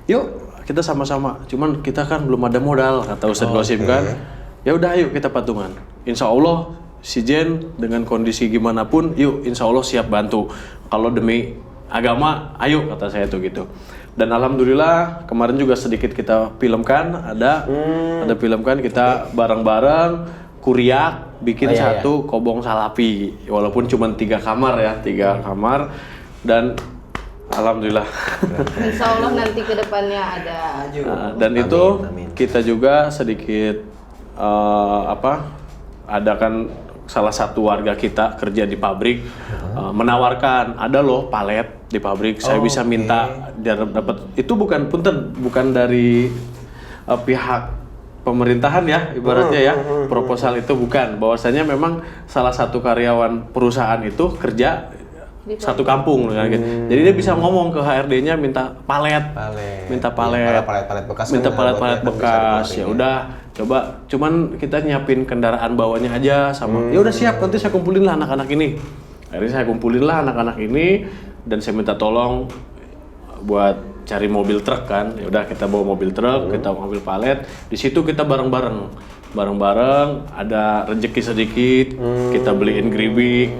[SPEAKER 1] Yuk kita sama-sama. Cuman kita kan belum ada modal kata Ustadz Gosim kan. Ya udah yuk kita patungan. Insya Allah si Jen dengan kondisi gimana pun, yuk Insya Allah siap bantu. Kalau demi agama, ayo kata saya tuh gitu. Dan alhamdulillah kemarin juga sedikit kita filmkan, ada filmkan kita bareng-bareng kuriak bikin satu kobong salapi, walaupun cuma 3 kamar ya, 3 kamar dan alhamdulillah.
[SPEAKER 7] Insya Allah nanti kedepannya ada.
[SPEAKER 1] Dan itu
[SPEAKER 3] Amin.
[SPEAKER 1] kita juga sedikit ada kan salah satu warga kita kerja di pabrik menawarkan ada loh palet di pabrik, saya bisa minta biar dapat itu bukan dari pihak pemerintahan ya ibaratnya ya proposal itu bukan, bahwasanya memang salah satu karyawan perusahaan itu kerja satu kampung gitu. Jadi dia bisa ngomong ke HRD-nya minta palet. Minta palet
[SPEAKER 3] bekas.
[SPEAKER 1] Minta palet bekas. Ya udah, coba cuman kita nyiapin kendaraan bawanya aja sama. Ya udah siap, nanti saya kumpulin lah anak-anak ini. Akhirnya saya kumpulin lah anak-anak ini dan saya minta tolong buat cari mobil truk kan. Ya udah kita bawa mobil truk, kita mobil palet. Di situ kita bareng-bareng ada rezeki sedikit, kita beliin geribik,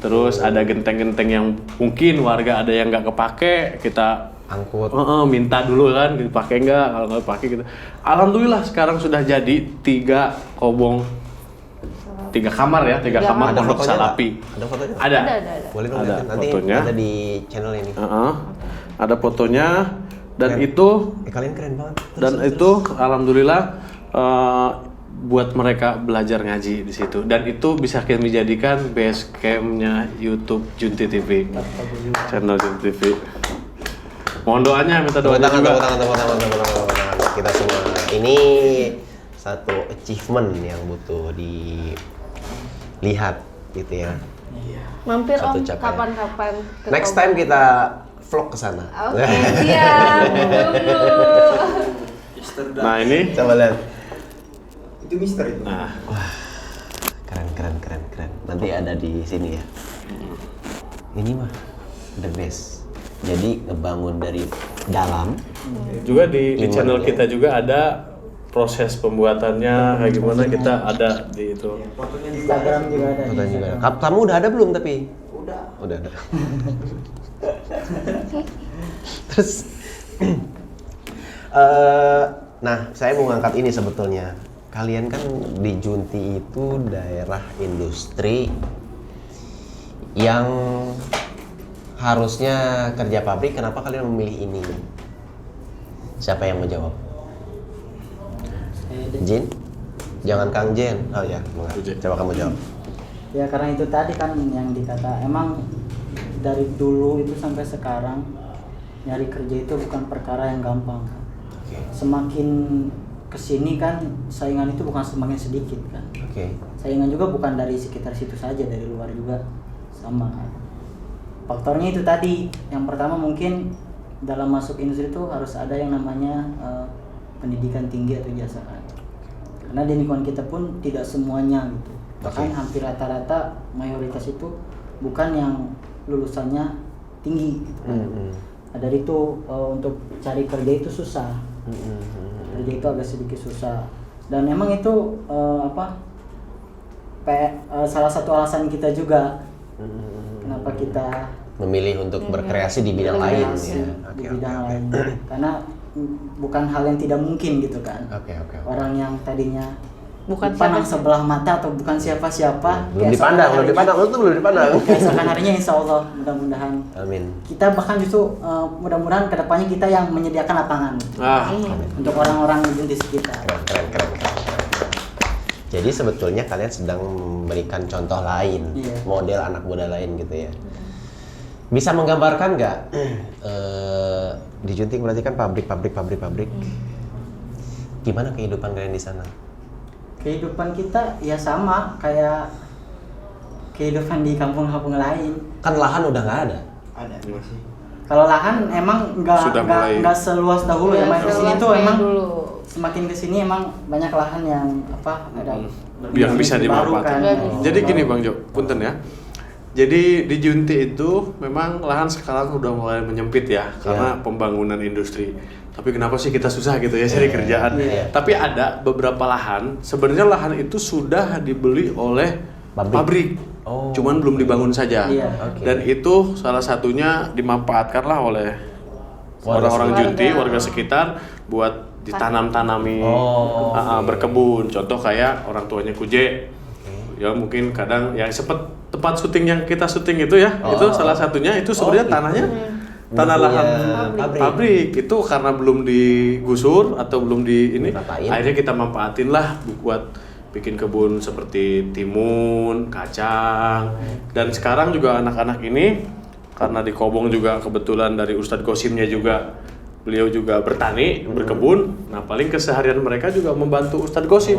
[SPEAKER 1] terus ada genteng-genteng yang mungkin warga ada yang nggak kepake, kita
[SPEAKER 3] angkut,
[SPEAKER 1] minta dulu kan, dipakai nggak, kalau nggak pakai gitu. Alhamdulillah sekarang sudah jadi 3 kobong, 3 kamar ya, 3 kamar pondok salapi.
[SPEAKER 3] Ada fotonya?
[SPEAKER 1] Ada.
[SPEAKER 3] Boleh dong
[SPEAKER 1] Ada
[SPEAKER 3] nanti
[SPEAKER 1] fotonya.
[SPEAKER 3] ada di channel ini.
[SPEAKER 1] Ada fotonya dan
[SPEAKER 3] Keren.
[SPEAKER 1] itu
[SPEAKER 3] Kalian keren banget.
[SPEAKER 1] alhamdulillah buat mereka belajar ngaji di situ dan itu bisa kami jadikan base campnya YouTube Junti TV, channel Junti TV. Mohon doanya, minta doanya juga.
[SPEAKER 3] Tepuk tangan. Kita semua ini satu achievement yang butuh dilihat gitu ya.
[SPEAKER 7] Mampir
[SPEAKER 3] Satu
[SPEAKER 7] Om
[SPEAKER 3] capaian.
[SPEAKER 7] kapan-kapan ke
[SPEAKER 3] Next
[SPEAKER 7] Toba.
[SPEAKER 3] time kita vlog ke sana.
[SPEAKER 7] Oke, siap. Tunggu.
[SPEAKER 1] Nah ini,
[SPEAKER 3] Coba lihat.
[SPEAKER 2] Itu Mister itu.
[SPEAKER 1] nah
[SPEAKER 3] Keren. Nanti ada di sini ya. Ini mah the best. Jadi ngebangun dari dalam.
[SPEAKER 1] juga di channel
[SPEAKER 3] Gimana?
[SPEAKER 1] kita juga ada proses pembuatannya kayak gimana, kita ada di itu.
[SPEAKER 4] Instagram juga ada.
[SPEAKER 3] Fotonya juga ada. Kamu udah ada belum tapi? Udah ada. Terus, nah saya mau ngangkat ini sebetulnya. Kalian kan di Junti itu daerah industri yang harusnya kerja pabrik. Kenapa kalian memilih ini? Siapa yang menjawab? Jin? Jangan Kang Jen. Oh ya, coba kamu jawab.
[SPEAKER 4] Ya karena itu tadi kan yang dikata, emang dari dulu itu sampai sekarang nyari kerja itu bukan perkara yang gampang. Semakin kesini kan saingan itu bukan semakin sedikit kan. Saingan juga bukan dari sekitar situ saja, dari luar juga sama kan. Faktornya itu tadi, yang pertama mungkin dalam masuk industri itu harus ada yang namanya pendidikan tinggi atau jasa kan. Karena di lingkungan kita pun tidak semuanya gitu. Bahkan hampir rata-rata mayoritas itu bukan yang lulusannya tinggi gitu kan. Nah, dari itu untuk cari kerja itu susah. Kerja itu agak sedikit susah. Dan emang itu salah satu alasan kita juga kenapa kita
[SPEAKER 3] memilih untuk berkreasi di bidang lain ya.
[SPEAKER 4] di bidang lain. Karena bukan hal yang tidak mungkin gitu kan. Orang yang tadinya
[SPEAKER 7] Bukan
[SPEAKER 4] dipandang
[SPEAKER 7] siapa-siapa.
[SPEAKER 4] sebelah mata atau bukan siapa-siapa,
[SPEAKER 3] Belum dipandang, lu tuh belum dipandang.
[SPEAKER 4] keesokan harinya insya Allah mudah-mudahan
[SPEAKER 3] Amin.
[SPEAKER 4] kita bahkan justru mudah-mudahan kedepannya kita yang menyediakan lapangan untuk orang-orang di sekitar.
[SPEAKER 3] Keren. Jadi sebetulnya kalian sedang memberikan contoh lain, model anak muda lain gitu ya. Bisa menggambarkan nggak di Junti berarti kan pabrik. Gimana kehidupan kalian di sana?
[SPEAKER 4] Kehidupan kita ya sama kayak kehidupan di kampung-kampung lain.
[SPEAKER 3] Kan lahan udah nggak ada.
[SPEAKER 2] Ada masih.
[SPEAKER 4] Kalau lahan emang
[SPEAKER 1] Sudah mulai.
[SPEAKER 4] nggak seluas dahulu ya,
[SPEAKER 7] Iya,
[SPEAKER 4] main kesini
[SPEAKER 7] seluas
[SPEAKER 4] tuh
[SPEAKER 7] main
[SPEAKER 4] emang
[SPEAKER 7] dulu.
[SPEAKER 4] semakin kesini emang banyak lahan yang ada
[SPEAKER 1] Yang bisa dimanfaatkan.
[SPEAKER 7] Nggak bisa.
[SPEAKER 1] Jadi gini Bang Jo, punten ya. Jadi di Junti itu memang lahan sekarang udah mulai menyempit ya karena pembangunan industri. Tapi kenapa sih kita susah gitu ya cari kerjaan? Tapi ada beberapa lahan, sebenarnya lahan itu sudah dibeli oleh pabrik. Cuman belum dibangun saja.
[SPEAKER 4] Iya.
[SPEAKER 1] Dan itu salah satunya dimanfaatkanlah oleh orang-orang Junti, warga sekitar buat ditanam-tanami, berkebun. Contoh kayak orang tuanya Kuje. Ya mungkin kadang ya tempat syuting yang kita syuting itu ya, itu salah satunya itu sebenarnya tanahnya tanah lahan pabrik. Itu karena belum digusur atau belum di ini, akhirnya kita manfaatin lah buat bikin kebun seperti timun, kacang, dan sekarang juga anak-anak ini karena di Kobong juga kebetulan dari Ustadz Gosimnya juga beliau juga bertani, berkebun. Nah paling keseharian mereka juga membantu Ustadz Gosim.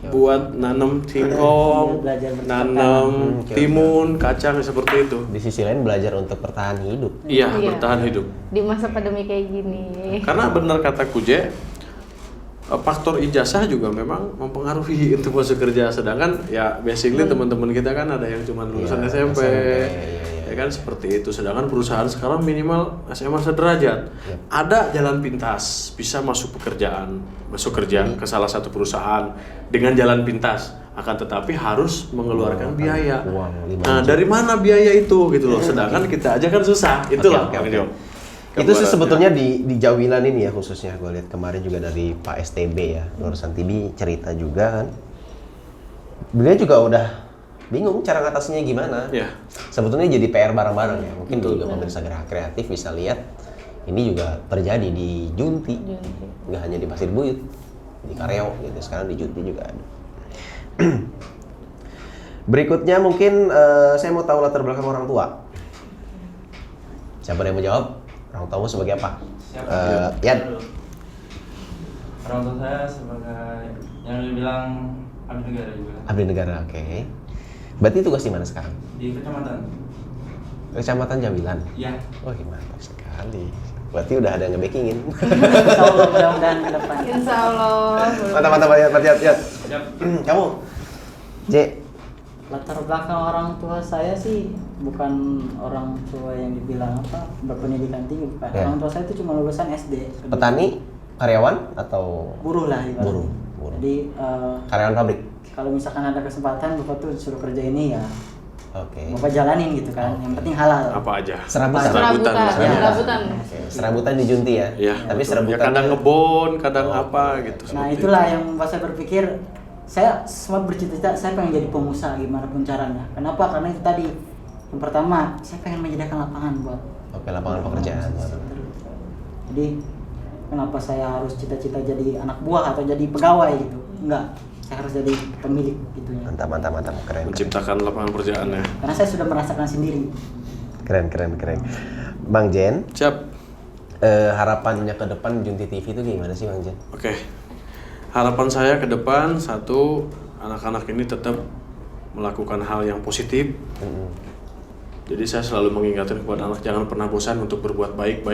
[SPEAKER 1] Buat nanam singkong, nanam timun, kacang seperti itu.
[SPEAKER 3] Di sisi lain belajar untuk bertahan hidup.
[SPEAKER 1] Iya, bertahan hidup.
[SPEAKER 7] Di masa pandemi kayak gini.
[SPEAKER 1] Karena benar kata Kuje, faktor ijazah juga memang mempengaruhi untuk masuk kerja. Sedangkan ya basically teman-teman kita kan ada yang cuma lulusan SMP. Ya kan seperti itu. Sedangkan perusahaan sekarang minimal SMA sederajat. Ada jalan pintas, bisa masuk kerja ke salah satu perusahaan dengan jalan pintas. Akan tetapi harus mengeluarkan biaya. Nah, dari mana biaya itu gitu loh. Sedangkan kita aja kan susah. Itulah Bang Jo.
[SPEAKER 3] Itu sih sebetulnya di Jawilan ini ya khususnya gue lihat kemarin juga dari Pak STB ya, Nur Santibi cerita juga kan. Beliau juga udah bingung cara ngatasinya gimana. Sebetulnya jadi PR bareng-bareng ya. Mungkin juga pemirsa Geraha Kreatif bisa lihat ini juga terjadi di Junti. Nggak hanya di Pasir Buyut, di Kareo gitu. Sekarang di Junti juga ada. Berikutnya mungkin saya mau tahu latar belakang orang tua. Siapa yang mau jawab? Orang tuamu sebagai apa? Yan.
[SPEAKER 8] Orang tua saya sebagai yang dibilang abdi negara juga.
[SPEAKER 3] Abdi negara, oke. Berarti tugas di mana sekarang?
[SPEAKER 8] Di kecamatan.
[SPEAKER 3] Kecamatan Jawilan?
[SPEAKER 8] Iya.
[SPEAKER 3] Wah, mantap sekali. Berarti udah ada yang nge-backingin.
[SPEAKER 4] Insya Allah mudah-mudahan ke depan.
[SPEAKER 7] Insya Allah.
[SPEAKER 3] Mantap, lihat. Kamu? J.
[SPEAKER 4] Latar belakang orang tua saya sih bukan orang tua yang dibilang berpendidikan tinggi, bukan. Orang tua saya itu cuma lulusan SD.
[SPEAKER 3] Petani, karyawan atau
[SPEAKER 4] buruh lah ibaratnya.
[SPEAKER 3] Buruh.
[SPEAKER 4] Jadi
[SPEAKER 3] karyawan pabrik.
[SPEAKER 4] kalau misalkan ada kesempatan bapak tuh suruh kerja ini ya bapak jalanin gitu kan. Yang penting halal.
[SPEAKER 1] Apa aja?
[SPEAKER 3] Serabutan. Serabutan di Junti ya. Tapi serabutan
[SPEAKER 1] kadang ngebon, kadang apa gitu.
[SPEAKER 4] Nah itulah yang membuat saya berpikir, saya sempat bercita-cita saya pengen jadi pengusaha gimana pun caranya. Kenapa? Karena itu tadi, yang pertama saya pengen menyediakan lapangan buat
[SPEAKER 3] lapangan pekerjaan.
[SPEAKER 4] Jadi kenapa saya harus cita-cita jadi anak buah atau jadi pegawai gitu? Enggak, saya harus jadi pemilik gitunya.
[SPEAKER 3] Mantap, keren.
[SPEAKER 1] Menciptakan lapangan pekerjaan ya.
[SPEAKER 4] Karena saya sudah merasakan sendiri.
[SPEAKER 3] Keren. Bang Jen.
[SPEAKER 1] Siap.
[SPEAKER 3] Harapannya ke depan Junti TV itu gimana sih Bang Jen?
[SPEAKER 1] Oke. Harapan saya ke depan, satu, anak-anak ini tetap melakukan hal yang positif. Jadi saya selalu mengingatkan kepada anak jangan pernah bosan untuk berbuat baik.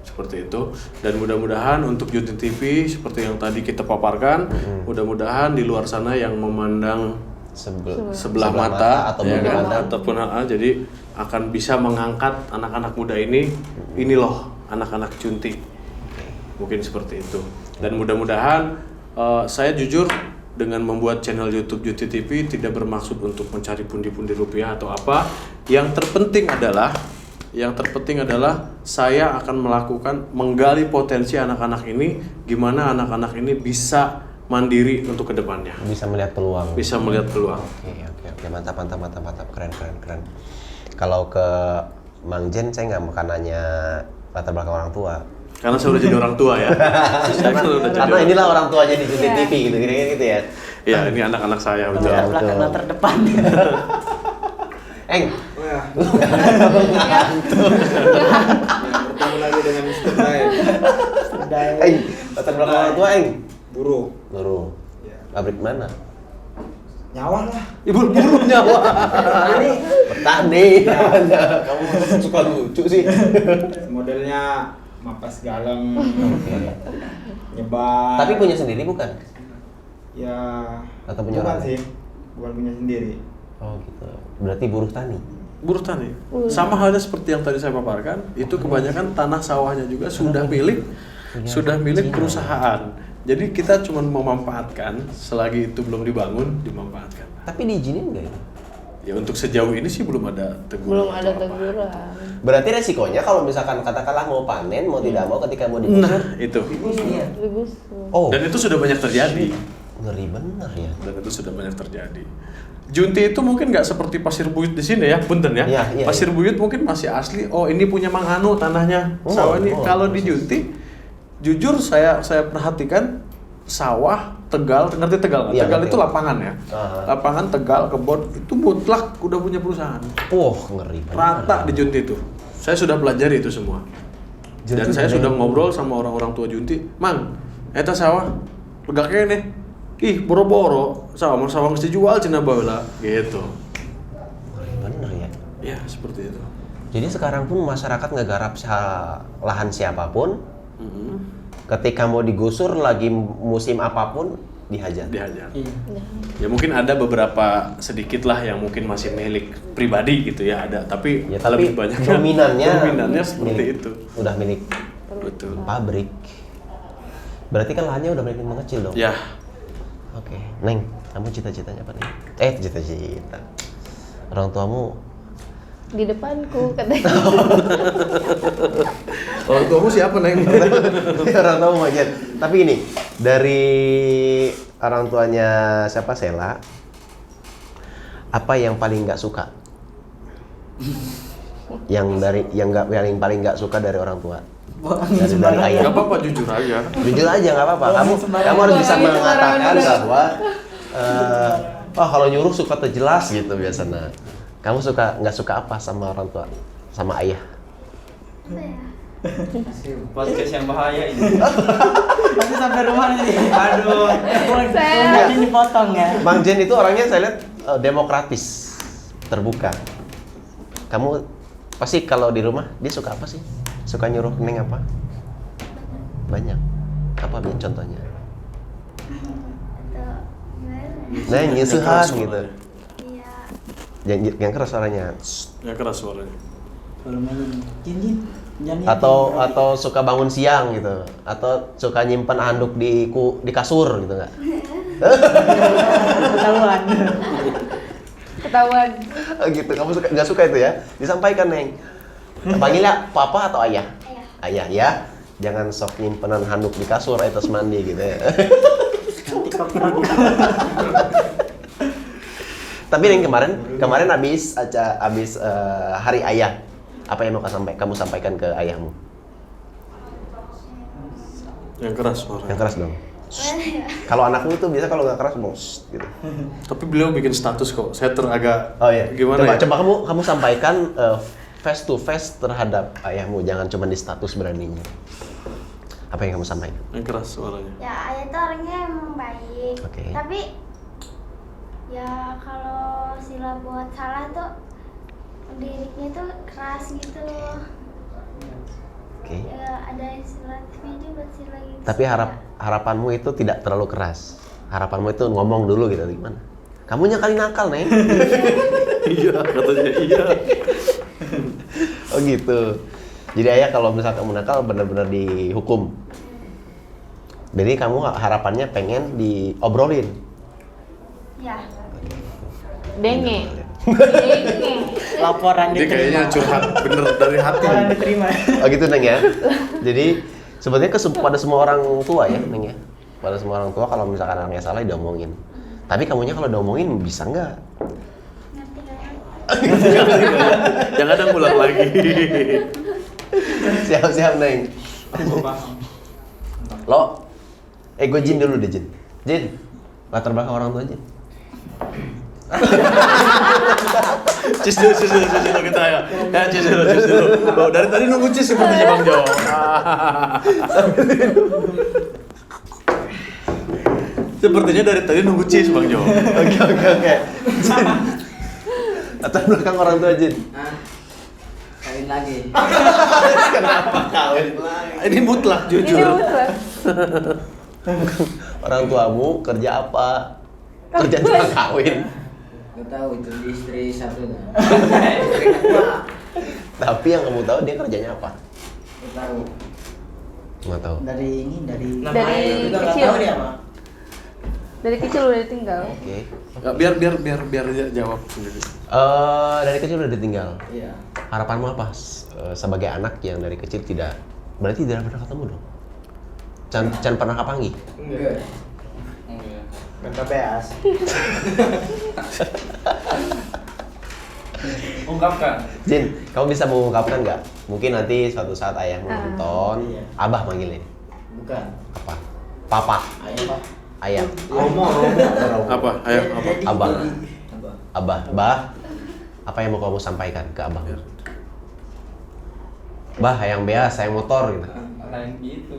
[SPEAKER 1] Seperti itu. Dan mudah-mudahan untuk Junti TV seperti yang tadi kita paparkan, mudah-mudahan di luar sana yang memandang sebelah mata atau ya kan? Ataupun jadi akan bisa mengangkat anak-anak muda ini loh anak-anak Junti. Mungkin seperti itu. Dan mudah-mudahan saya jujur dengan membuat channel YouTube Junti TV tidak bermaksud untuk mencari pundi-pundi rupiah atau apa. Yang terpenting adalah saya akan menggali potensi anak-anak ini, gimana anak-anak ini bisa mandiri untuk kedepannya.
[SPEAKER 3] Bisa melihat peluang. Oke, mantap, keren. Kalau ke Mang Jen saya nggak akan nanya latar belakang orang tua.
[SPEAKER 1] Karena saya udah jadi orang tua ya.
[SPEAKER 3] Karena inilah orang tuanya di Junti TV gitu, kira-kira gitu ya.
[SPEAKER 1] Ya, ini anak-anak saya betul.
[SPEAKER 4] Latar belakang latar depan.
[SPEAKER 3] Eng.
[SPEAKER 2] Bertemu lagi dengan Mr. Brian.
[SPEAKER 3] Latar belakang orang tua Eng.
[SPEAKER 2] Buruh.
[SPEAKER 3] Pabrik mana?
[SPEAKER 2] nyawa lah.
[SPEAKER 1] Ibu buru nyawa.
[SPEAKER 2] Ini
[SPEAKER 3] Petani. Kamu suka lucu sih.
[SPEAKER 2] modelnya mapas galeng, nyebar.
[SPEAKER 3] Tapi punya sendiri bukan?
[SPEAKER 2] ya
[SPEAKER 3] Atau punya
[SPEAKER 2] bukan
[SPEAKER 3] orang?
[SPEAKER 2] sih, bukan punya sendiri.
[SPEAKER 3] Oh gitu. Berarti buruh tani.
[SPEAKER 1] Buruh tani. Sama halnya seperti yang tadi saya paparkan, itu kebanyakan tanah sawahnya juga sudah milik perusahaan. Jadi kita cuma memanfaatkan selagi itu belum dibangun, dimanfaatkan.
[SPEAKER 3] Tapi diizinin nggak itu?
[SPEAKER 1] Ya untuk sejauh ini sih belum ada teguran.
[SPEAKER 7] Belum ada
[SPEAKER 1] atau apa.
[SPEAKER 7] teguran.
[SPEAKER 3] Berarti resikonya kalau misalkan katakanlah mau panen, mau tidak mau ketika mau digusur.
[SPEAKER 1] Nah, itu.
[SPEAKER 5] Iya.
[SPEAKER 7] Bagus.
[SPEAKER 3] Oh,
[SPEAKER 1] Dan itu sudah banyak terjadi.
[SPEAKER 3] ngeri bener ya.
[SPEAKER 1] Dan itu sudah banyak terjadi. Junti itu mungkin nggak seperti Pasir Buyut di sini ya, punten ya.
[SPEAKER 3] Iya,
[SPEAKER 1] Pasir Buyut mungkin masih asli. Oh ini punya Mang Anu tanahnya. Sawah ini. Kalau di Junti, jujur saya perhatikan sawah Tegal, ngerti Tegal nggak?
[SPEAKER 3] Iya,
[SPEAKER 1] Tegal
[SPEAKER 3] ngerti.
[SPEAKER 1] itu lapangan ya. Lapangan Tegal, kebon itu mutlak udah punya perusahaan.
[SPEAKER 3] Ngeri bener.
[SPEAKER 1] Rata di Junti itu. Saya sudah pelajari itu semua. Dan
[SPEAKER 3] Junti
[SPEAKER 1] saya
[SPEAKER 3] bener.
[SPEAKER 1] sudah ngobrol sama orang-orang tua Junti, Mang, eta sawah legaknya nih. Ih, boro-boro, sawah mesti jual cina baheula gitu.
[SPEAKER 3] Ngeri bener ya.
[SPEAKER 1] Ya, seperti itu.
[SPEAKER 3] Jadi sekarang pun masyarakat nggak garap lahan siapapun. Ketika mau digusur lagi musim apapun dihajar.
[SPEAKER 1] Dihajar.
[SPEAKER 4] Iya.
[SPEAKER 1] Ya mungkin ada beberapa sedikit lah yang mungkin masih milik pribadi gitu ya ada, tapi,
[SPEAKER 3] Ya, tapi
[SPEAKER 1] lebih banyak
[SPEAKER 3] dominannya
[SPEAKER 1] seperti
[SPEAKER 3] milik-
[SPEAKER 1] itu.
[SPEAKER 3] Udah milik
[SPEAKER 1] Betul.
[SPEAKER 3] pabrik. Berarti kan lahannya udah milik mengecil dong.
[SPEAKER 1] Ya,
[SPEAKER 3] Oke, Neng, kamu cita-citanya apa nih? Cita-cita. Orang tuamu
[SPEAKER 7] Di depanku katanya.
[SPEAKER 1] orang tuamu siapa, Neng?
[SPEAKER 3] orang tua mau aja. Tapi ini dari orang tuanya siapa Sela, apa yang paling nggak suka? yang paling nggak suka dari orang tua? Dari ayah.
[SPEAKER 1] Gak apa-apa, jujur aja.
[SPEAKER 3] Jujur aja nggak apa-apa. Kamu harus bisa
[SPEAKER 7] Bohongin
[SPEAKER 3] mengatakan
[SPEAKER 7] sembarangan.
[SPEAKER 3] bahwa kalau nyuruh suka terjelas gitu biasanya. Kamu nggak suka apa sama orang tua, sama ayah?
[SPEAKER 8] Podcast yang bahaya ini.
[SPEAKER 4] Masih sampai rumah nih.
[SPEAKER 8] Aduh.
[SPEAKER 7] Saya-
[SPEAKER 4] Ini dipotong ya.
[SPEAKER 3] Bang Jen itu orangnya saya lihat demokratis, terbuka. Kamu pasti kalau di rumah dia suka apa sih? Suka nyuruh Neng apa? Banyak. Apa biar contohnya? Neng nyusuhan gitu. Yang keras suaranya.
[SPEAKER 1] Ya keras suaranya.
[SPEAKER 4] Kalau main Jin.
[SPEAKER 3] Atau suka bangun siang gitu. Atau suka nyimpen handuk di kasur gitu nggak?
[SPEAKER 4] ketahuan.
[SPEAKER 7] Ketahuan.
[SPEAKER 3] Oh gitu, kamu nggak suka itu ya? Disampaikan, Neng. Panggilnya papa atau ayah? Ayah ya. Jangan sok nyimpenan handuk di kasur atas mandi gitu ya. Tapi Neng kemarin habis hari ayah. Apa yang mau kamu sampaikan ke ayahmu?
[SPEAKER 1] Yang keras suaranya.
[SPEAKER 3] Yang keras dong. Kalau anakmu tuh biasa kalau nggak keras mau gitu.
[SPEAKER 1] Tapi beliau bikin status kok. Saya agak
[SPEAKER 3] Oh iya.
[SPEAKER 1] gimana ya?
[SPEAKER 3] Coba kamu sampaikan face to face terhadap ayahmu, jangan cuma di status beraninya. Apa yang kamu sampaikan?
[SPEAKER 1] Yang keras suaranya.
[SPEAKER 6] Ya ayah tuh orangnya emang baik.
[SPEAKER 3] Oke.
[SPEAKER 6] Tapi ya kalau sila buat salah tuh liriknya tuh keras gitu.
[SPEAKER 3] Oke.
[SPEAKER 6] Ya ada inspiratifnya juga sila gitu.
[SPEAKER 3] Tapi harapanmu itu tidak terlalu keras. Harapanmu itu ngomong dulu gitu gimana? Kamunya kali nakal, Neng.
[SPEAKER 1] Iya, katanya iya.
[SPEAKER 3] Oh gitu. Jadi ayah kalau misalkan kamu nakal benar-benar dihukum. Jadi kamu harapannya pengen diobrolin.
[SPEAKER 6] Ya.
[SPEAKER 7] Denge.
[SPEAKER 4] Laporan
[SPEAKER 1] Dia kayaknya
[SPEAKER 4] diterima.
[SPEAKER 1] curhat bener dari hati.
[SPEAKER 4] Laporan diterima.
[SPEAKER 3] Oh gitu, Neng ya. Jadi sebenarnya pada semua orang tua ya, Neng ya. Pada semua orang tua kalau misalkan anaknya salah diomongin. Tapi kamunya kalau diomongin bisa nggak?
[SPEAKER 6] Ngerti kan?
[SPEAKER 1] Jangan ada ngulang lagi.
[SPEAKER 3] Siap-siap, Neng. Lo, gue Jin dulu deh, Jin. Jin, latar belakang orang tua Jin.
[SPEAKER 1] Cis dulu kita ya. Ya, cis dulu. Oh, dari tadi nunggu cis sepertinya Bang Jo. Sepertinya dari tadi nunggu cheese Bang Jo.
[SPEAKER 3] Oke. Jin. Latar belakang orang tua Jin.
[SPEAKER 5] Hah? Kawin lagi.
[SPEAKER 3] Kenapa kawin lagi?
[SPEAKER 1] Ini mutlak
[SPEAKER 7] Ini
[SPEAKER 1] jujur.
[SPEAKER 7] betul.
[SPEAKER 3] Orang tuamu kerja apa? Kerja cuma kawin.
[SPEAKER 5] Gak tahu itu di istri satu dah.
[SPEAKER 3] Tapi yang kamu tahu dia kerjanya apa?
[SPEAKER 5] Gak tahu.
[SPEAKER 3] Nggak tahu.
[SPEAKER 4] Dari
[SPEAKER 7] Dari
[SPEAKER 5] Juga nggak
[SPEAKER 7] kecil.
[SPEAKER 5] tahu dia apa.
[SPEAKER 7] Dari kecil udah ditinggal.
[SPEAKER 3] Oke.
[SPEAKER 1] Biar dia jawab sendiri.
[SPEAKER 3] Dari kecil udah ditinggal.
[SPEAKER 5] Iya.
[SPEAKER 3] Harapanmu apa? Sebagai anak yang dari kecil tidak, berarti tidak pernah ketemu dong? Can pernah kapangi?
[SPEAKER 5] Enggak.
[SPEAKER 2] BKPS.
[SPEAKER 8] Ungkapkan.
[SPEAKER 3] Jin, kamu bisa mengungkapkan nggak? Mungkin nanti suatu saat ayah menonton,
[SPEAKER 5] Iya.
[SPEAKER 3] abah manggilnya
[SPEAKER 5] Bukan.
[SPEAKER 3] apa? Papa,
[SPEAKER 5] Ayah Pak.
[SPEAKER 3] ayah,
[SPEAKER 2] Romo.
[SPEAKER 1] Apa? Ayo apa?
[SPEAKER 3] abah,
[SPEAKER 5] Abah.
[SPEAKER 3] abah, bah. Apa yang mau kamu sampaikan ke abah? Bah, yang beas, saya motor gitu.
[SPEAKER 8] Lain gitu.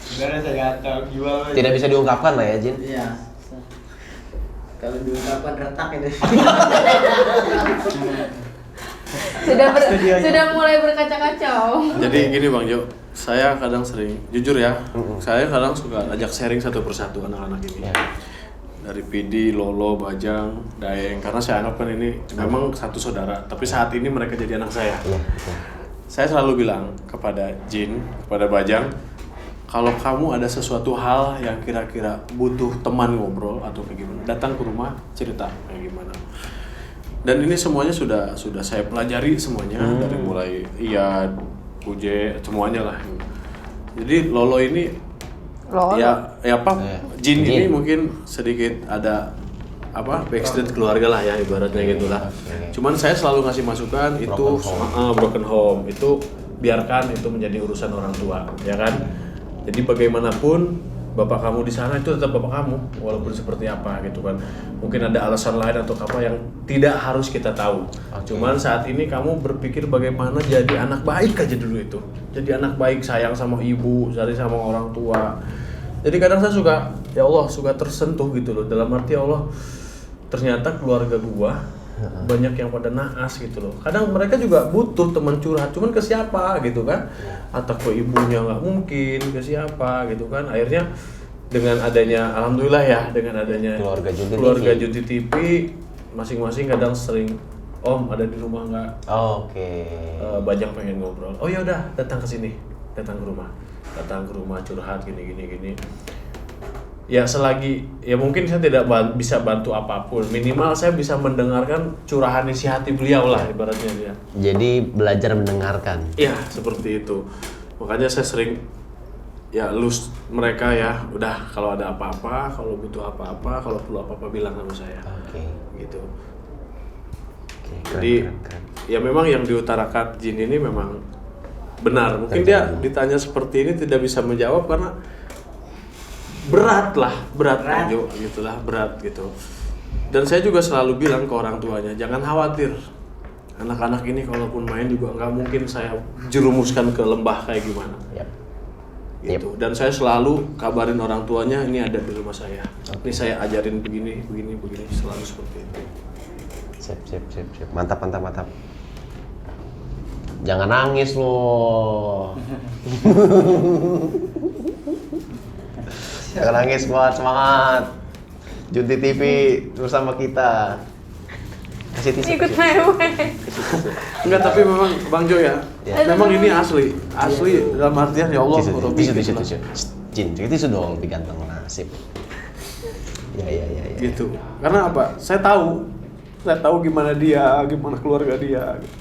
[SPEAKER 2] Sebenarnya saya nggak tahu jual.
[SPEAKER 3] Tidak bisa diungkapkan lah ya, Jin.
[SPEAKER 5] Iya. Kalau diungkapkan retak itu.
[SPEAKER 7] Sudah mulai berkaca-kacau.
[SPEAKER 1] Jadi gini Bang Jo, saya kadang sering, jujur ya, saya kadang suka ajak sharing satu persatu anak-anak ini.
[SPEAKER 3] Ya.
[SPEAKER 1] Dari PD, Lolo, Bajang, Daeng, karena saya anggap kan ini memang satu saudara, tapi saat ini mereka jadi anak saya.
[SPEAKER 3] Iya, betul.
[SPEAKER 1] Saya selalu bilang kepada Jin, kepada Bajang, kalau kamu ada sesuatu hal yang kira-kira butuh teman ngobrol atau kayak gimana, datang ke rumah cerita kayak gimana. Dan ini semuanya sudah saya pelajari semuanya dari mulai Iyad, Uje, semuanya lah. Jadi Lolo ini
[SPEAKER 7] Lolo.
[SPEAKER 1] ya apa Jin ini
[SPEAKER 3] Jin.
[SPEAKER 1] mungkin sedikit ada apa backstreet keluarga lah ya ibaratnya gitulah. Cuman saya selalu ngasih masukan itu broken home itu biarkan itu menjadi urusan orang tua ya kan. Jadi bagaimanapun bapak kamu di sana itu tetap bapak kamu walaupun seperti apa gitu kan. Mungkin ada alasan lain atau apa yang tidak harus kita tahu. Cuman saat ini kamu berpikir bagaimana jadi anak baik aja dulu itu. Jadi anak baik, sayang sama ibu, sayang sama orang tua. Jadi kadang saya suka, ya Allah, suka tersentuh gitu loh. Dalam arti Allah, ternyata keluarga gua banyak yang pada naas gitu loh. Kadang mereka juga butuh teman curhat, cuman ke siapa gitu kan? Atau ke ibunya nggak mungkin, ke siapa gitu kan? Akhirnya dengan adanya, alhamdulillah ya, dengan adanya
[SPEAKER 3] Keluarga
[SPEAKER 1] Junti TV, masing-masing kadang sering, Om ada di rumah nggak?
[SPEAKER 3] Oke.
[SPEAKER 1] Bajang pengen ngobrol. Oh ya udah, datang ke sini, datang ke rumah curhat gini. Ya selagi ya mungkin saya tidak bisa bantu apapun, minimal saya bisa mendengarkan curahan isi hati beliau lah ibaratnya dia.
[SPEAKER 3] Jadi belajar mendengarkan.
[SPEAKER 1] Iya seperti itu. Makanya saya sering ya lus mereka ya, udah kalau ada apa-apa, kalau butuh apa-apa, kalau perlu apa-apa bilang sama saya.
[SPEAKER 3] Oke.
[SPEAKER 1] Gitu.
[SPEAKER 3] Oke,
[SPEAKER 1] Jadi
[SPEAKER 3] keren.
[SPEAKER 1] ya memang yang diutarakan Jin ini memang benar. Mungkin dia ditanya seperti ini tidak bisa menjawab karena berat Jo, gitulah berat gitu. Dan saya juga selalu bilang ke orang tuanya jangan khawatir. Anak-anak ini kalaupun main juga nggak mungkin saya jerumuskan ke lembah kayak gimana.
[SPEAKER 3] Yap.
[SPEAKER 1] Gitu. Dan saya selalu kabarin orang tuanya ini ada di rumah saya. Ini saya ajarin begini, selalu seperti itu.
[SPEAKER 3] Sip. Mantap. Jangan nangis loh. Jangan nangis, buat semangat. Junti TV bersama kita. Kasih tisu.
[SPEAKER 7] Ikut mewek.
[SPEAKER 1] Enggak, tapi memang Bang Jo ya.
[SPEAKER 3] Ya.
[SPEAKER 1] Memang ini asli dalam artian ya Allah.
[SPEAKER 3] Tisu. Jin, tisu dong, lebih ganteng nasib. Ya.
[SPEAKER 1] Gitu. Karena apa? Saya tahu gimana dia, gimana keluarga dia. Gitu.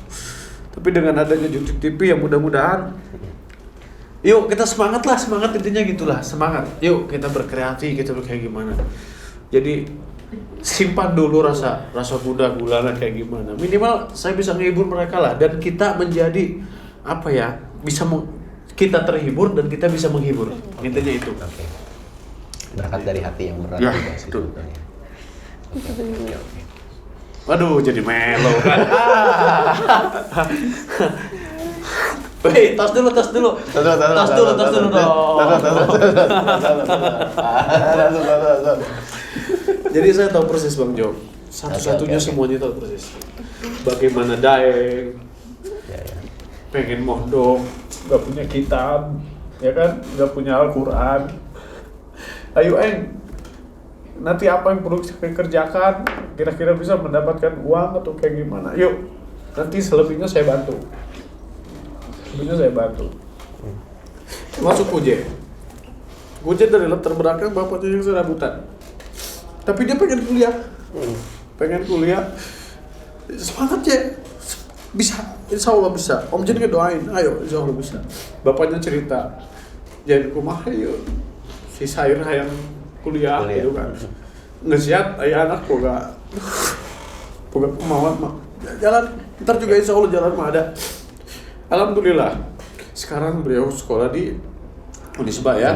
[SPEAKER 1] Tapi dengan adanya Junti TV ya mudah-mudahan yuk kita semangat intinya gitulah, semangat. Yuk kita berkreasi, kita kayak gimana. Jadi simpan dulu rasa gulana kayak gimana. Minimal saya bisa menghibur mereka lah dan kita menjadi apa ya? Kita terhibur dan kita bisa menghibur. Intinya itu.
[SPEAKER 3] Oke. Berangkat dari hati yang berat
[SPEAKER 1] Ya,
[SPEAKER 3] juga sih
[SPEAKER 1] betul.
[SPEAKER 3] sebenarnya. Oke.
[SPEAKER 1] Waduh, jadi melo kan.
[SPEAKER 8] Wait, tos dulu dong.
[SPEAKER 1] Jadi saya tahu persis Bang Jo. Satu-satunya
[SPEAKER 3] Oke.
[SPEAKER 1] semuanya tahu persis. Bagaimana Daeng pengen mondok, nggak punya kitab, ya kan, nggak punya Al-Quran. Ayo Eng, nanti apa yang perlu saya kerjakan, kira-kira bisa mendapatkan uang atau kayak gimana? Yuk, nanti selebihnya saya bantu. Masuk Gojek dari latar belakang bapaknya yang serabutan, tapi dia pengen kuliah, semangat ya, bisa, insya Allah bisa. Om Jen ngedoain, ayo insya Allah bisa. Bapaknya cerita, jadi kumaha yuk, si Sair yang kuliah gitu kan, ngesiat ayah anak boga kemauan mah jalan, ntar juga insya Allah jalan mah ada. Alhamdulillah, sekarang beliau sekolah di Unisba ya,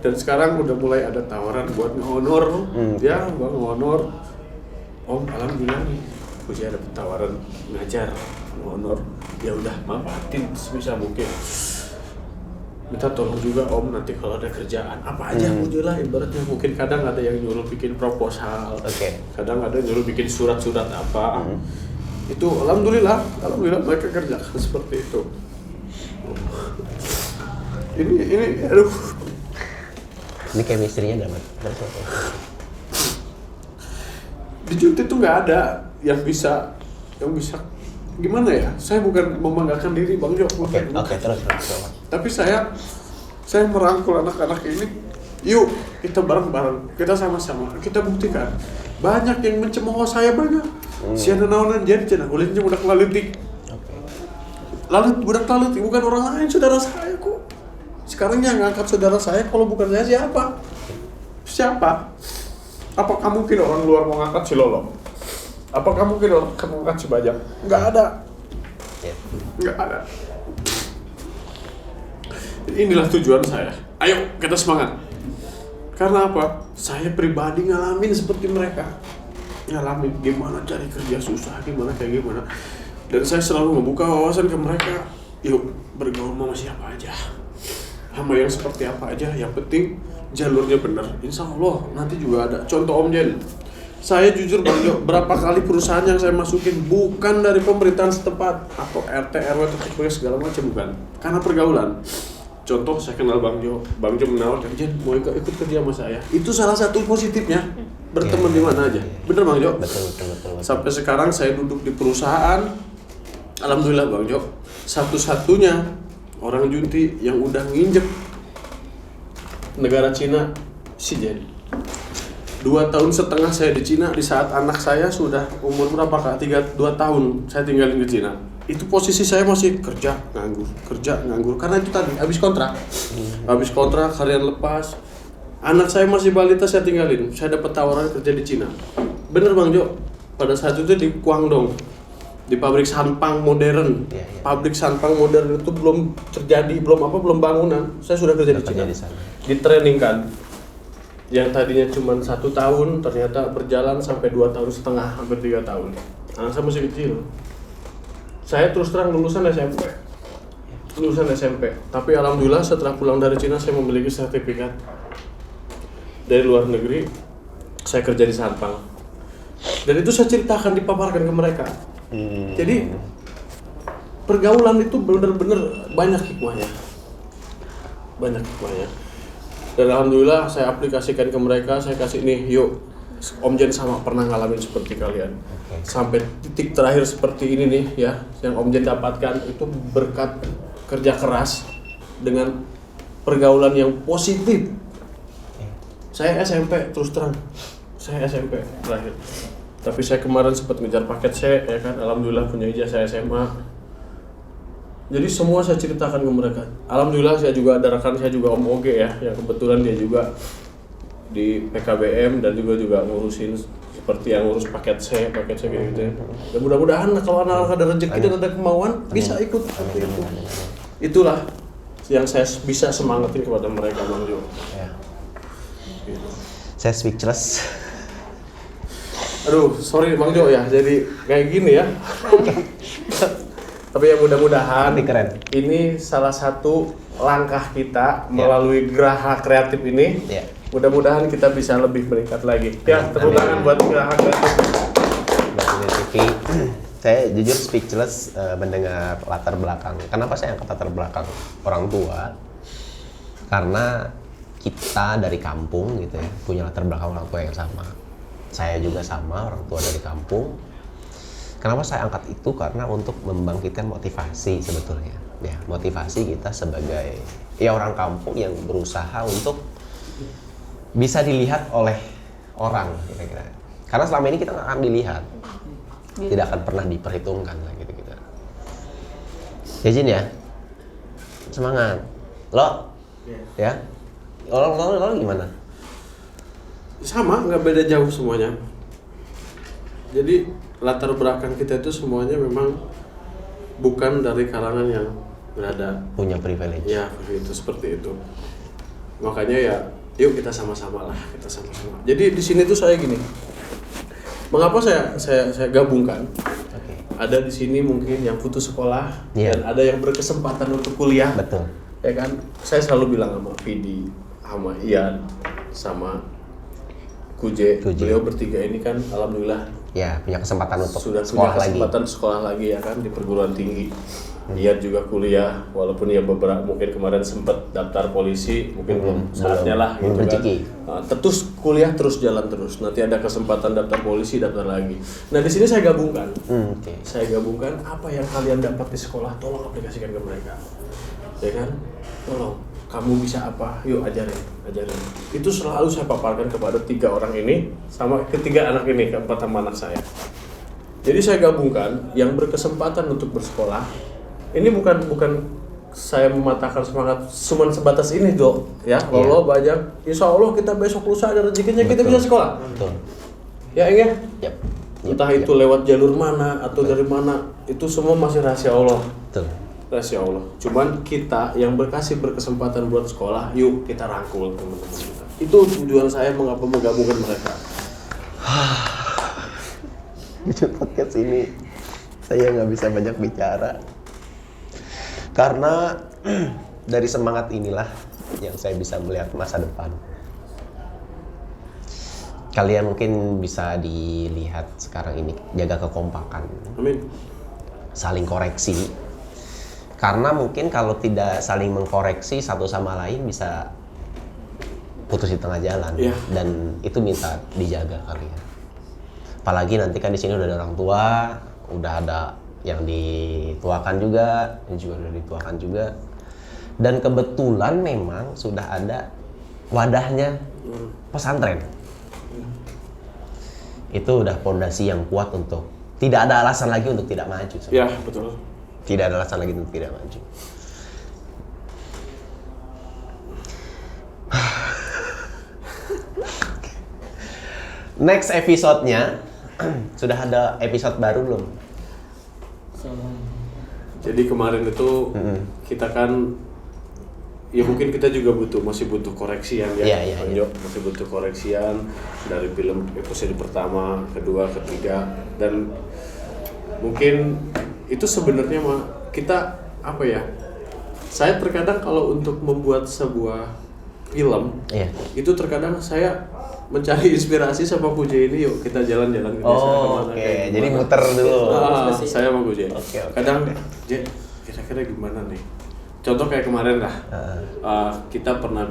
[SPEAKER 1] dan sekarang udah mulai ada tawaran buat nge-honor, ya buat nge-honor. Om, alhamdulillah nih, uji ada tawaran ngajar, nge-honor. Ya udah, manfaatin sebisa mungkin. Minta tolong juga Om nanti kalau ada kerjaan apa aja lah ibaratnya, mungkin kadang ada yang nyuruh bikin proposal, kadang ada yang nyuruh bikin surat-surat apa. Itu alhamdulillah mereka kerjakan seperti itu. Ini aduh.
[SPEAKER 3] Ini chemistry-nya dapat.
[SPEAKER 1] Di Junti itu nggak ada yang bisa gimana ya? Saya bukan membanggakan diri Bang Jo.
[SPEAKER 3] Oke, terus.
[SPEAKER 1] Tapi saya merangkul anak-anak ini. Yuk kita bareng-bareng, kita sama-sama, kita buktikan. Banyak yang mencemooh saya banyak. Siapa naonan jadi cenah, ulitnya budak laletik. Budak laletik bukan orang lain, saudara saya kok. Sekarang yang ngangkat saudara saya, kalau bukan saya siapa? Siapa? Apakah mungkin orang luar mau ngangkat si Lolo? Apakah mungkin orang mau ngangkat si Bajang? Nggak ada. Nggak ada. Inilah tujuan saya. Ayo kita semangat. Karena apa? Saya pribadi ngalamin seperti mereka. Ngalamin gimana cari kerja susah, gimana. Dan saya selalu membuka wawasan ke mereka. Yuk bergaul sama siapa aja, sama yang seperti apa aja. Yang penting jalurnya benar. Insya Allah nanti juga ada. Contoh Om Jen, saya jujur Bang Jo, berapa kali perusahaan yang saya masukin bukan dari pemerintahan setempat atau RT, RW, atau segala macam, bukan. Karena pergaulan. Contoh saya kenal Bang Jo menawarkan, Jen mau ikut kerja sama saya. Itu salah satu positifnya, berteman di mana aja. Bener Bang Jo?
[SPEAKER 3] Betul.
[SPEAKER 1] Sampai sekarang saya duduk di perusahaan, alhamdulillah Bang Jo, satu-satunya orang Junti yang udah nginjek negara Cina, si Jen. 2,5 tahun saya di Cina, di saat anak saya sudah umur berapa Kak? 2 tahun saya tinggalin ke Cina. Itu posisi saya masih kerja nganggur karena itu tadi habis kontrak harian lepas, anak saya masih balita saya tinggalin, saya dapat tawaran kerja di Cina. Bener Bang Jo, pada saat itu di Guangdong, di pabrik sanpang modern. Pabrik sanpang modern itu belum terjadi, belum bangunan, saya sudah kerja di Cina. Di training kan, yang tadinya cuma 1 tahun ternyata berjalan sampai 2,5 tahun, hampir 3 tahun. Anak saya masih kecil. Saya terus terang lulusan SMP, tapi alhamdulillah setelah pulang dari Cina saya memiliki sertifikat dari luar negeri, saya kerja di Sanpang, dan itu saya ceritakan, dipaparkan ke mereka. Jadi pergaulan itu benar-benar banyak hikmahnya, dan alhamdulillah saya aplikasikan ke mereka, saya kasih nih, yuk Om Jen sama pernah ngalamin seperti kalian. Sampai titik terakhir seperti ini nih ya, yang Om Jen dapatkan itu berkat kerja keras dengan pergaulan yang positif. Saya SMP terus terang, saya SMP terakhir. Tapi saya kemarin sempat ngejar paket C, ya kan, alhamdulillah punya ijazah SMA. Jadi semua saya ceritakan ke mereka. Alhamdulillah saya juga ada rekan saya juga Om Oge ya, yang kebetulan dia juga di PKBM dan juga ngurusin seperti yang ngurus paket C kayak gitu ya. Dan mudah-mudahan kalau anak-anak ada rezeki dan ada kemauan bisa ikut seperti itu. Itulah yang saya bisa semangatin kepada mereka Bang Jo. Gitu.
[SPEAKER 3] Saya speechless.
[SPEAKER 1] Aduh, sorry Bang Jo ya, jadi kayak gini ya. Tapi ya mudah-mudahan
[SPEAKER 3] Tapi keren.
[SPEAKER 1] ini salah satu langkah kita melalui Geraha Kreatif ini.
[SPEAKER 3] Ya.
[SPEAKER 1] Mudah-mudahan kita bisa lebih meningkat lagi. Ya, tepuk tangan buat Geraha Kreatif.
[SPEAKER 3] Buat TV. Saya jujur speechless mendengar latar belakang. Kenapa saya angkat latar belakang orang tua? Karena kita dari kampung gitu ya, punya latar belakang orang tua yang sama. Saya juga sama, orang tua dari kampung. Kenapa saya angkat itu? Karena untuk membangkitkan motivasi sebetulnya. Ya, motivasi kita sebagai ya orang kampung yang berusaha untuk bisa dilihat oleh orang kira-kira. Karena selama ini kita nggak akan dilihat, tidak akan pernah diperhitungkan lah gitu-gitu. Ya Jin ya, semangat. Lo, ya, lo gimana?
[SPEAKER 1] Sama, nggak beda jauh semuanya. Jadi latar belakang kita itu semuanya memang bukan dari kalangan yang berada
[SPEAKER 3] Punya privilege.
[SPEAKER 1] ya itu seperti itu. Makanya ya, yuk kita sama-sama lah, kita sama-sama. Jadi di sini tuh saya gini. Mengapa saya gabungkan?
[SPEAKER 3] Oke.
[SPEAKER 1] Ada di sini mungkin yang putus sekolah
[SPEAKER 3] Iya.
[SPEAKER 1] dan ada yang berkesempatan untuk kuliah.
[SPEAKER 3] Betul.
[SPEAKER 1] Ya kan? Saya selalu bilang sama Vidi, sama Ian, sama Kuje. Beliau bertiga ini kan alhamdulillah
[SPEAKER 3] Ya, punya kesempatan untuk
[SPEAKER 1] sudah
[SPEAKER 3] sekolah
[SPEAKER 1] punya
[SPEAKER 3] lagi.
[SPEAKER 1] kesempatan sekolah lagi ya kan di perguruan tinggi. Ian juga kuliah, walaupun ya beberapa mungkin kemarin sempat daftar polisi, mungkin belum saatnya lah
[SPEAKER 3] belum
[SPEAKER 1] gitu kan.
[SPEAKER 3] rezeki.
[SPEAKER 1] Terus kuliah terus jalan terus. Nanti ada kesempatan daftar polisi, daftar lagi. Nah di sini saya gabungkan.
[SPEAKER 3] Oke.
[SPEAKER 1] Saya gabungkan apa yang kalian dapat di sekolah, tolong aplikasikan ke mereka. Ya kan? Tolong, kamu bisa apa? Yuk ajarin. Itu selalu saya paparkan kepada 3 orang ini, sama ketiga anak ini, keempat sama anak saya. Jadi saya gabungkan yang berkesempatan untuk bersekolah. Ini bukan saya mematahkan semangat cuman sebatas ini dok, ya. Kalau banyak, insya Allah kita besok lusa ada rezekinya kita bisa sekolah.
[SPEAKER 3] Betul.
[SPEAKER 1] Ya Eng ya?
[SPEAKER 3] Yap.
[SPEAKER 1] Entah itu lewat jalur mana atau dari mana, itu semua masih rahasia Allah.
[SPEAKER 3] Betul.
[SPEAKER 1] Rahasia Allah. Cuman kita yang berkesempatan buat sekolah, yuk kita rangkul teman-teman kita. Itu tujuan saya mengapa menggabungkan mereka.
[SPEAKER 3] Di podcast ini saya nggak bisa banyak bicara karena dari semangat inilah yang saya bisa melihat masa depan. Kalian mungkin bisa dilihat sekarang ini, jaga kekompakan,
[SPEAKER 1] Amin.
[SPEAKER 3] saling koreksi. Karena mungkin kalau tidak saling mengkoreksi satu sama lain bisa putus di tengah jalan.
[SPEAKER 1] Iya.
[SPEAKER 3] Dan itu minta dijaga kalian. Apalagi nanti kan di sini udah ada orang tua, udah ada yang dituakan juga, yang juga udah dituakan juga. Dan kebetulan memang sudah ada wadahnya pesantren. Itu udah pondasi yang kuat untuk tidak ada alasan lagi untuk tidak maju.
[SPEAKER 1] Ya betul.
[SPEAKER 3] Tidak ada alasan lagi untuk tidak maju. Next episode-nya sudah ada episode baru belum?
[SPEAKER 1] Jadi kemarin itu kita kan ya mungkin kita juga masih butuh koreksian ya.
[SPEAKER 3] Iya.
[SPEAKER 1] Bang Jo, masih butuh koreksian dari film episode pertama, kedua, ketiga, dan mungkin itu sebenarnya kita apa ya? Saya terkadang kalau untuk membuat sebuah film,
[SPEAKER 3] Iya.
[SPEAKER 1] itu terkadang saya mencari inspirasi sama Kuje ini, yuk kita jalan-jalan ke desa
[SPEAKER 3] Oh,
[SPEAKER 1] kemana,
[SPEAKER 3] oke.
[SPEAKER 1] kayak
[SPEAKER 3] Jadi
[SPEAKER 1] gimana.
[SPEAKER 3] muter dulu.
[SPEAKER 1] Saya sama Kuje.
[SPEAKER 3] Oke.
[SPEAKER 1] Kadang, Je, kira-kira gimana nih? Contoh kayak kemarin lah, kita pernah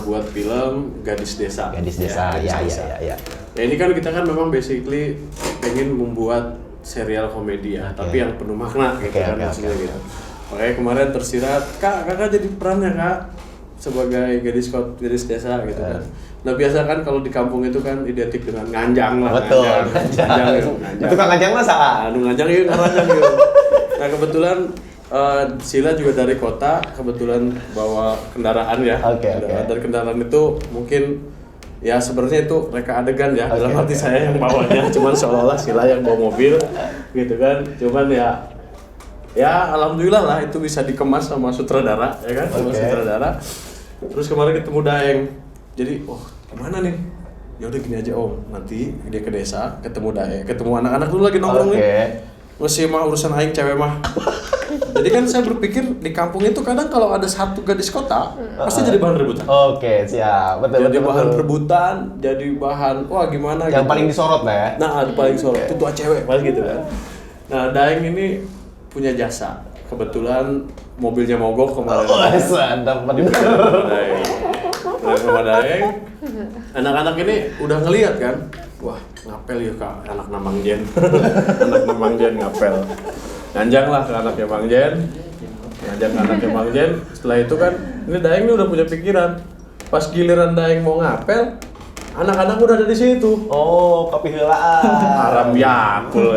[SPEAKER 1] buat film Gadis Desa.
[SPEAKER 3] Gadis Desa,
[SPEAKER 1] Gadis
[SPEAKER 3] ya.
[SPEAKER 1] Desa. Ya ini kan kita kan memang basically pengen membuat serial komedi ya,
[SPEAKER 3] Oke.
[SPEAKER 1] tapi yang penuh makna gitu kan maksudnya
[SPEAKER 3] oke.
[SPEAKER 1] gitu. Makanya kemarin tersirat, kakak jadi perannya kak sebagai gadis desa gitu kan. Nah biasa kan kalau di kampung itu kan identik dengan nganjang lah.
[SPEAKER 3] Betul,
[SPEAKER 1] Nganjang.
[SPEAKER 3] Itu kan ngajang masa?
[SPEAKER 1] Anu nganjang yuk, nganjang yuk. Nah kebetulan Sila juga dari kota, kebetulan bawa kendaraan ya.
[SPEAKER 3] Oke.
[SPEAKER 1] Dan kendaraan itu mungkin ya sebenarnya itu reka adegan ya. Dalam arti
[SPEAKER 3] Oke.
[SPEAKER 1] saya yang bawanya, cuman seolah-olah Sila yang bawa mobil gitu kan. Cuman ya alhamdulillah lah itu bisa dikemas sama sutradara ya kan, sama
[SPEAKER 3] Oke.
[SPEAKER 1] sutradara. Terus kemarin ketemu Daeng. Jadi, gimana nih? Ya udah gini aja Om, nanti dia ke desa, ketemu Daeng, ketemu anak-anak dulu lagi nongkrong nih. Masih mah urusan aing cewek mah. Jadi kan saya berpikir di kampung itu kadang kalau ada satu gadis kota pasti jadi bahan rebutan.
[SPEAKER 3] Oke, siap. Betul,
[SPEAKER 1] Jadi
[SPEAKER 3] betul,
[SPEAKER 1] bahan
[SPEAKER 3] betul.
[SPEAKER 1] rebutan, jadi bahan wah gimana
[SPEAKER 3] Yang
[SPEAKER 1] gitu.
[SPEAKER 3] paling disorot lah ya.
[SPEAKER 1] Nah, paling sorot itu tua cewek paling gitu kan. Nah, Daeng ini punya jasa. Kebetulan mobilnya mogok kemarin.
[SPEAKER 3] Sadap bener.
[SPEAKER 1] Daeng. Nah, sama Daeng, anak-anak ini udah ngeliat kan, wah ngapel ya kak, anak Namang Jen, anak Namang Jen ngapel, nganjang lah ke anaknya Bang Jen, ngajak anaknya Bang Jen. Setelah itu kan, ini Daeng ini udah punya pikiran, pas giliran Daeng mau ngapel, anak-anak udah ada di situ.
[SPEAKER 3] Oh, kopi helaan.
[SPEAKER 1] Haram yakul,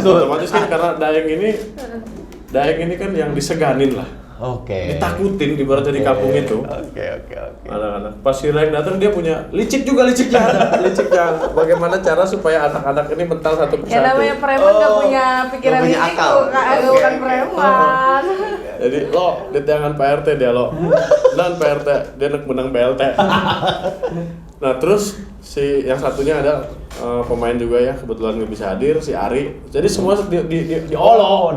[SPEAKER 1] otomatis kan karena Daeng ini kan yang diseganin lah.
[SPEAKER 3] Oke.
[SPEAKER 1] Ditakutin ibaratnya di kampung itu.
[SPEAKER 3] Oke.
[SPEAKER 1] Anak-anak pas si Daeng datang dia punya liciknya ada. Bagaimana cara supaya anak-anak ini mental satu persatu.
[SPEAKER 7] Ya namanya preman nggak punya pikiran
[SPEAKER 3] nggak punya
[SPEAKER 7] itu,
[SPEAKER 3] akal.
[SPEAKER 7] bukan preman.
[SPEAKER 1] Jadi lo di tangan Pak RT dia lo. Dan Pak RT dia nak menang BLT. Nah terus si yang satunya ada pemain juga ya, kebetulan nggak bisa hadir, si Ari. Jadi semua diolo.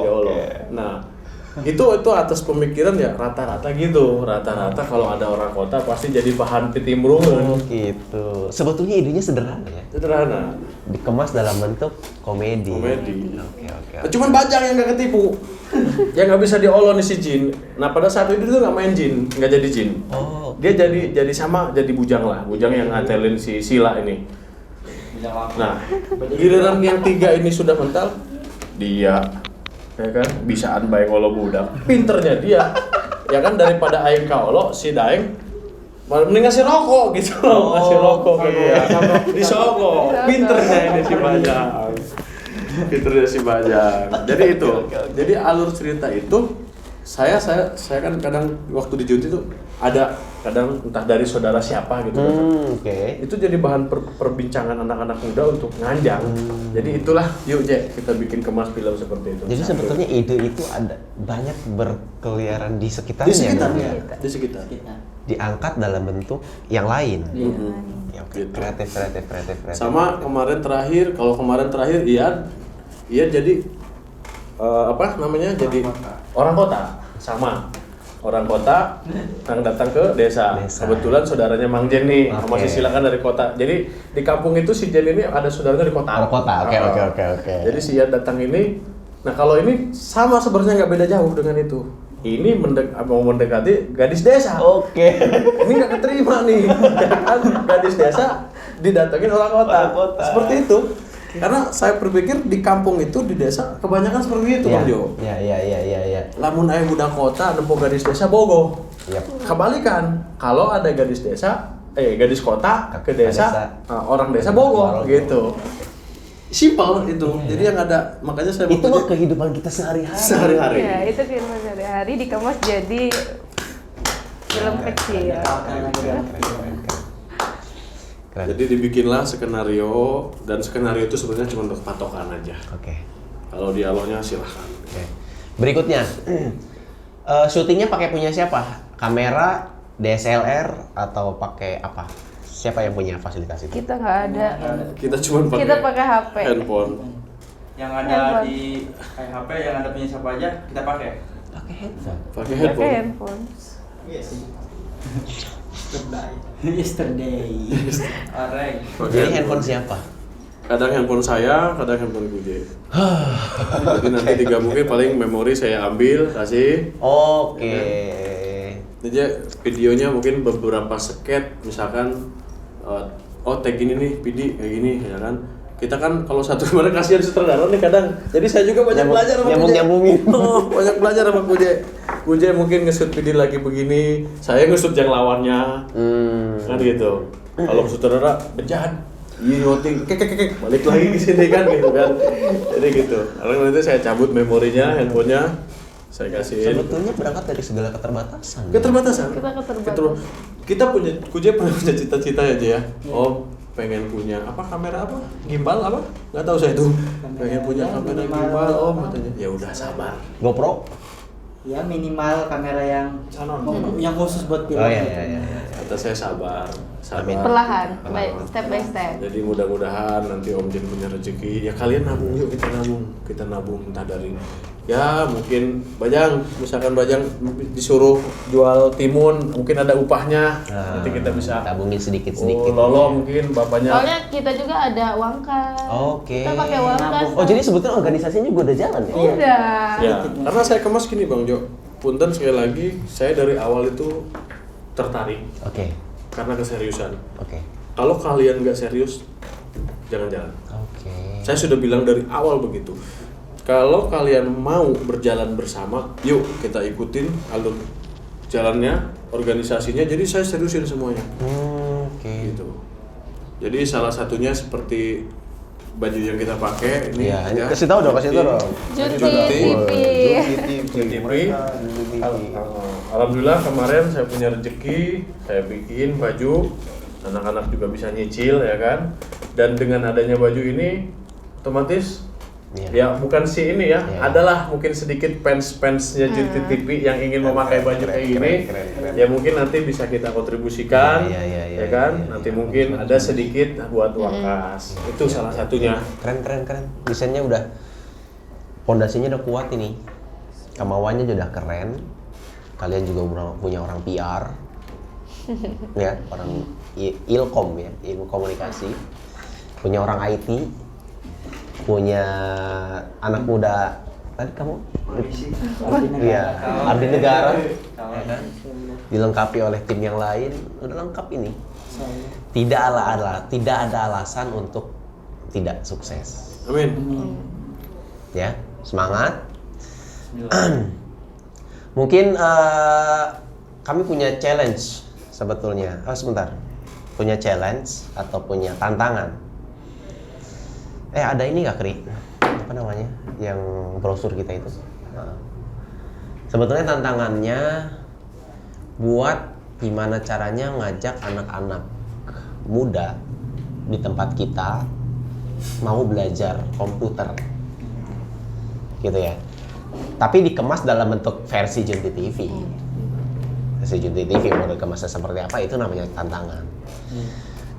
[SPEAKER 3] Oke.
[SPEAKER 1] Nah itu atas pemikiran ya rata-rata gitu. Rata-rata kalau ada orang kota pasti jadi bahan
[SPEAKER 3] Oh,
[SPEAKER 1] pitimbrungan.
[SPEAKER 3] gitu. Sebetulnya idenya sederhana ya.
[SPEAKER 1] Sederhana.
[SPEAKER 3] Dikemas dalam bentuk komedi. Oke.
[SPEAKER 1] Cuman Bajang yang nggak ketipu. Yang nggak bisa diolo nih si Jin. Nah pada saat itu dia nggak main Jin, nggak jadi Jin.
[SPEAKER 3] Oh.
[SPEAKER 1] Dia jadi bujang lah, bujang yang ngatelin si Sila ini. Nah, giliran yang 3 ini sudah mental, dia ya kan bisaan baik olo budak. Pinternya dia. Ya kan daripada aing kaolo si Daeng mending ngasih rokok gitu loh, ngasih rokok ke dia. Disogok. Pinternya ini si Bajang. Pinternya si Bajang. Jadi itu. Jadi alur cerita itu saya kan kadang waktu di Junti tuh ada kadang entah dari saudara siapa gitu kan.
[SPEAKER 3] Oke.
[SPEAKER 1] Itu jadi bahan perbincangan anak-anak muda untuk nganjang. Jadi itulah yuk Jack kita bikin kemas film seperti itu.
[SPEAKER 3] Jadi sebetulnya ide itu ada banyak berkeliaran di sekitarnya.
[SPEAKER 1] di sekitar
[SPEAKER 3] ya?
[SPEAKER 1] di sekitar.
[SPEAKER 3] Diangkat dalam bentuk yang lain. Ya, oke.
[SPEAKER 1] Gitu.
[SPEAKER 3] Kreatif.
[SPEAKER 1] Sama kemarin terakhir iya jadi jadi orang kota sama orang kota yang datang ke desa. Kebetulan saudaranya Mang Jen nih, sama si Sila kan dari kota. Jadi di kampung itu si Jen ini ada saudaranya di kota.
[SPEAKER 3] Orang kota. Oke.
[SPEAKER 1] Jadi si Ian datang ini, nah kalau ini sama sebenarnya nggak beda jauh dengan itu. Ini mau mendekati gadis desa.
[SPEAKER 3] Oke.
[SPEAKER 1] Ini nggak keterima nih, ya kan? Gadis desa didatengin orang kota. Seperti itu. Karena saya berpikir di kampung itu di desa kebanyakan seperti itu, Bang Jo.
[SPEAKER 3] Iya.
[SPEAKER 1] Lamun aya budak kota nempo gadis desa bogoh.
[SPEAKER 3] Yap.
[SPEAKER 1] Kebalikan, kalau ada gadis gadis kota ke desa, orang desa bogoh gitu. Simpel itu. Jadi yang ada makanya saya
[SPEAKER 3] Itu mah kehidupan kita sehari-hari.
[SPEAKER 7] Ya itu film sehari-hari dikemas jadi film kecil.
[SPEAKER 3] Keren.
[SPEAKER 1] Jadi dibikinlah skenario dan skenario itu sebenarnya cuma untuk patokan aja.
[SPEAKER 3] Oke.
[SPEAKER 1] Kalau dialognya silahkan.
[SPEAKER 3] Oke. Berikutnya, syutingnya pakai punya siapa? Kamera, DSLR atau pakai apa? Siapa yang punya fasilitas itu?
[SPEAKER 7] Kita nggak ada.
[SPEAKER 1] Kita cuma pakai
[SPEAKER 7] Kita pakai HP.
[SPEAKER 1] handphone.
[SPEAKER 8] Yang ada di HP yang ada punya siapa aja kita pakai.
[SPEAKER 3] Pakai handphone.
[SPEAKER 1] Pakai
[SPEAKER 7] Pakai
[SPEAKER 1] handphone.
[SPEAKER 7] handphone.
[SPEAKER 4] Yesterday.
[SPEAKER 8] Areng.
[SPEAKER 3] Jadi handphone siapa?
[SPEAKER 1] Kadang handphone saya, kadang handphone Guje. Jadi nanti digabungin paling memori saya ambil, kasih.
[SPEAKER 3] Oke.
[SPEAKER 1] Jadi videonya mungkin beberapa sket, misalkan tag gini nih, PD kayak gini ya kan. Kita kan kalau satu kemarin kasihan sutradara nih kadang. Jadi saya juga banyak belajar sama Guje.
[SPEAKER 3] Nyambung-nyambungin.
[SPEAKER 1] Banyak belajar sama Guje. Guje mungkin nge-shoot PD lagi begini, saya nge-shoot yang lawannya. Kan gitu. Kalau sutradara bejat. Iya, voting, kek, balik lagi ke sini kan gitu kan. Jadi gitu. Karena nanti saya cabut memorinya, handphonenya, saya kasihin.
[SPEAKER 3] Sebetulnya berangkat dari segala keterbatasan.
[SPEAKER 1] Keterbatasan.
[SPEAKER 7] Kita
[SPEAKER 1] Kita punya, Guje pernah punya cita-cita aja ya. Oh, pengen punya apa kamera apa? Gimbal apa? Nggak tahu saya itu. Pengen punya kamera gimbal, katanya. Ya udah sabar.
[SPEAKER 3] GoPro?
[SPEAKER 4] ya minimal kamera yang yang khusus buat film.
[SPEAKER 3] Oh iya.
[SPEAKER 1] Kata saya sabar.
[SPEAKER 3] Amin.
[SPEAKER 7] Perlahan, step by step.
[SPEAKER 1] Jadi mudah-mudahan nanti Om Jin punya rezeki. Ya kalian nabung yuk, kita nabung entah dari ya mungkin misalkan Bajang disuruh jual timun, mungkin ada upahnya. Nanti kita bisa
[SPEAKER 3] tabungin sedikit-sedikit.
[SPEAKER 1] Lolo mungkin bapaknya.
[SPEAKER 7] Soalnya kita juga ada uang kas.
[SPEAKER 3] Oke.
[SPEAKER 7] Kita pakai uang kas.
[SPEAKER 3] Oh, jadi sebetulnya organisasinya juga udah jalan ya?
[SPEAKER 7] Udah.
[SPEAKER 1] Ya, karena saya kemas gini Bang Jo. Punten sekali lagi, saya dari awal itu tertarik
[SPEAKER 3] Oke.
[SPEAKER 1] karena keseriusan.
[SPEAKER 3] Oke.
[SPEAKER 1] Kalau kalian nggak serius, jangan jalan.
[SPEAKER 3] Oke.
[SPEAKER 1] Saya sudah bilang dari awal begitu. Kalau kalian mau berjalan bersama, yuk kita ikutin alur jalannya, organisasinya. Jadi saya seriusin semuanya.
[SPEAKER 3] Oke.
[SPEAKER 1] Gitu. Jadi salah satunya seperti baju yang kita pakai ini.
[SPEAKER 3] Iya, ini kasih tahu dong.
[SPEAKER 7] Junti TV.
[SPEAKER 1] Alhamdulillah kemarin saya punya rezeki, saya bikin baju, anak-anak juga bisa nyicil ya kan. Dan dengan adanya baju ini, otomatis ya bukan si ini ya, adalah mungkin sedikit fans-fansnya Junti TV yang ingin memakai baju kayak gini. Ya mungkin nanti bisa kita kontribusikan, ya kan. Nanti mungkin ada sedikit buat uang kas. Itu salah satunya.
[SPEAKER 3] Keren. Desainnya udah, pondasinya udah kuat ini. Kemauannya udah keren. Kalian juga punya orang PR, ya, orang ilkom ya, ilmu komunikasi. Punya orang IT, punya anak muda. Tadi kamu? Iya, abdi negara. Dilengkapi oleh tim yang lain, udah lengkap ini. Tidak ada alasan untuk tidak sukses.
[SPEAKER 1] Amin.
[SPEAKER 3] Ya, semangat. Mungkin kami punya challenge sebetulnya. Sebentar. Punya challenge atau punya tantangan. Ada ini nggak, Kri? Apa namanya? Yang brosur kita itu. Sebetulnya tantangannya buat gimana caranya ngajak anak-anak muda di tempat kita mau belajar komputer. Gitu ya. Tapi dikemas dalam bentuk versi Junti TV. Versi Junti TV mau dikemasnya seperti apa, itu namanya tantangan.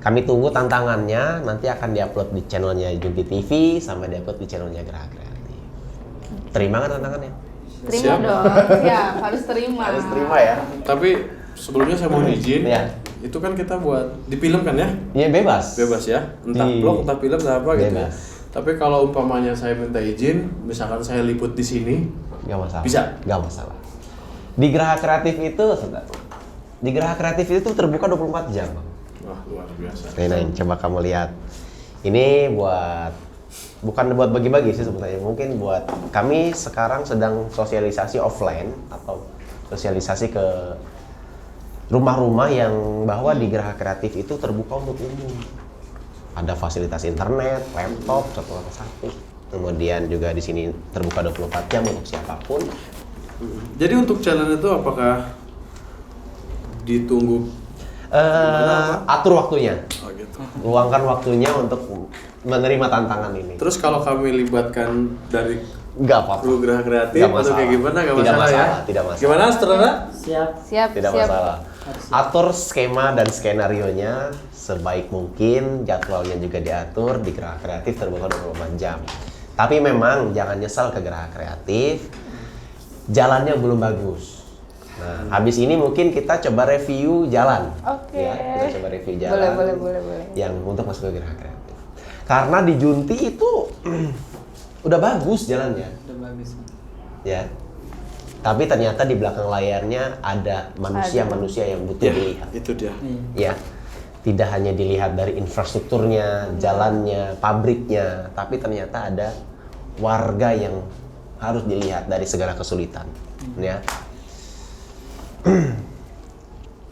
[SPEAKER 3] Kami tunggu tantangannya, nanti akan diupload di channelnya Junti TV sampai diupload di channelnya Geraha Kreatif. Terima nggak tantangannya?
[SPEAKER 7] Terima
[SPEAKER 1] Siap.
[SPEAKER 7] dong. Siap, harus terima.
[SPEAKER 3] Harus terima ya.
[SPEAKER 1] Tapi sebelumnya saya mau izin.
[SPEAKER 3] Ya.
[SPEAKER 1] Itu kan kita buat di film kan ya?
[SPEAKER 3] Iya, bebas.
[SPEAKER 1] Bebas ya. Entah
[SPEAKER 3] Di-
[SPEAKER 1] vlog, entah film, entah apa gitu.
[SPEAKER 3] Bebas.
[SPEAKER 1] Tapi kalau umpamanya saya minta izin, misalkan saya liput di sini,
[SPEAKER 3] Gak masalah.
[SPEAKER 1] Bisa?
[SPEAKER 3] Gak masalah. Di Geraha Kreatif itu, di Geraha Kreatif itu terbuka 24 jam.
[SPEAKER 1] wah luar biasa.
[SPEAKER 3] Nah, coba kamu lihat. Ini bukan buat bagi-bagi sih sebetulnya. Mungkin buat kami sekarang sedang sosialisasi offline atau sosialisasi ke rumah-rumah yang bahwa di Geraha Kreatif itu terbuka untuk umum. Ada fasilitas internet, laptop, satu. Kemudian juga di sini terbuka 24 jam untuk siapapun.
[SPEAKER 1] Jadi untuk challenge itu apakah ditunggu?
[SPEAKER 3] Atur waktunya.
[SPEAKER 1] Oh gitu.
[SPEAKER 3] Luangkan waktunya untuk menerima tantangan ini.
[SPEAKER 1] Terus kalau kami libatkan dari
[SPEAKER 3] Nggak apa-apa.
[SPEAKER 1] kru Geraha Kreatif
[SPEAKER 3] Nggak
[SPEAKER 1] atau
[SPEAKER 3] masalah.
[SPEAKER 1] kayak gimana? Nggak
[SPEAKER 3] Tidak
[SPEAKER 1] masalah, ya?
[SPEAKER 3] tidak masalah.
[SPEAKER 1] Gimana, saudara?
[SPEAKER 4] Siap.
[SPEAKER 3] Tidak masalah. Atur skema dan skenarionya sebaik mungkin, jadwalnya juga diatur di Geraha Kreatif terbuka 24 jam. Tapi memang jangan nyesal ke Geraha Kreatif, jalannya belum bagus. Nah, habis ini mungkin kita coba review jalan.
[SPEAKER 7] Oke.
[SPEAKER 3] Ya, kita coba review jalan.
[SPEAKER 7] Boleh.
[SPEAKER 3] Yang untuk masuk ke Geraha Kreatif. Karena di Junti itu udah bagus jalannya.
[SPEAKER 4] Udah bagus.
[SPEAKER 3] Ya. Tapi ternyata di belakang layarnya ada manusia-manusia yang butuh dilihat.
[SPEAKER 1] Itu dia.
[SPEAKER 3] Ya. Tidak hanya dilihat dari infrastrukturnya, jalannya, pabriknya, tapi ternyata ada warga yang harus dilihat dari segala kesulitan. Ya.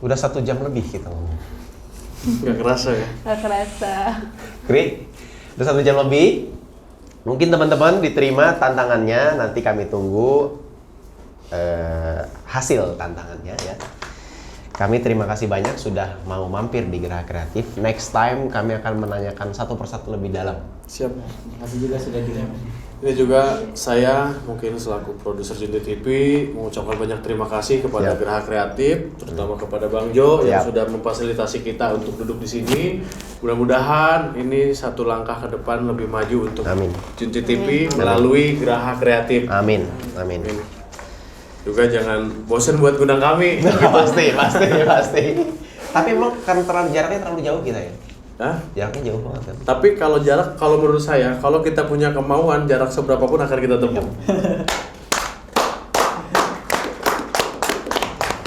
[SPEAKER 3] Udah 1 jam lebih kita ngomong.
[SPEAKER 1] Nggak kerasa ya?
[SPEAKER 7] Gak kerasa.
[SPEAKER 3] Kri, udah 1 jam lebih. Mungkin teman-teman diterima tantangannya, nanti kami tunggu hasil tantangannya ya. Kami terima kasih banyak sudah mau mampir di Geraha Kreatif. Next time kami akan menanyakan satu persatu lebih dalam.
[SPEAKER 1] Siap.
[SPEAKER 4] Terima kasih juga sudah diundang.
[SPEAKER 1] Ini juga saya mungkin selaku produser Junti TV mengucapkan banyak terima kasih kepada
[SPEAKER 3] Siap.
[SPEAKER 1] Geraha Kreatif, terutama kepada Bang Jo yang
[SPEAKER 3] Siap.
[SPEAKER 1] sudah memfasilitasi kita untuk duduk di sini. Mudah-mudahan ini satu langkah ke depan lebih maju untuk
[SPEAKER 3] Amin.
[SPEAKER 1] Junti TV melalui Geraha Kreatif.
[SPEAKER 3] Amin. Amin.
[SPEAKER 1] Juga jangan bosan buat undang kami.
[SPEAKER 3] pasti. Tapi emang kan jaraknya terlalu jauh kita ya.
[SPEAKER 1] Hah?
[SPEAKER 3] Jaraknya jauh banget kan.
[SPEAKER 1] Tapi kalau jarak, kalau menurut saya, kalau kita punya kemauan, jarak seberapa pun akan kita tempuh.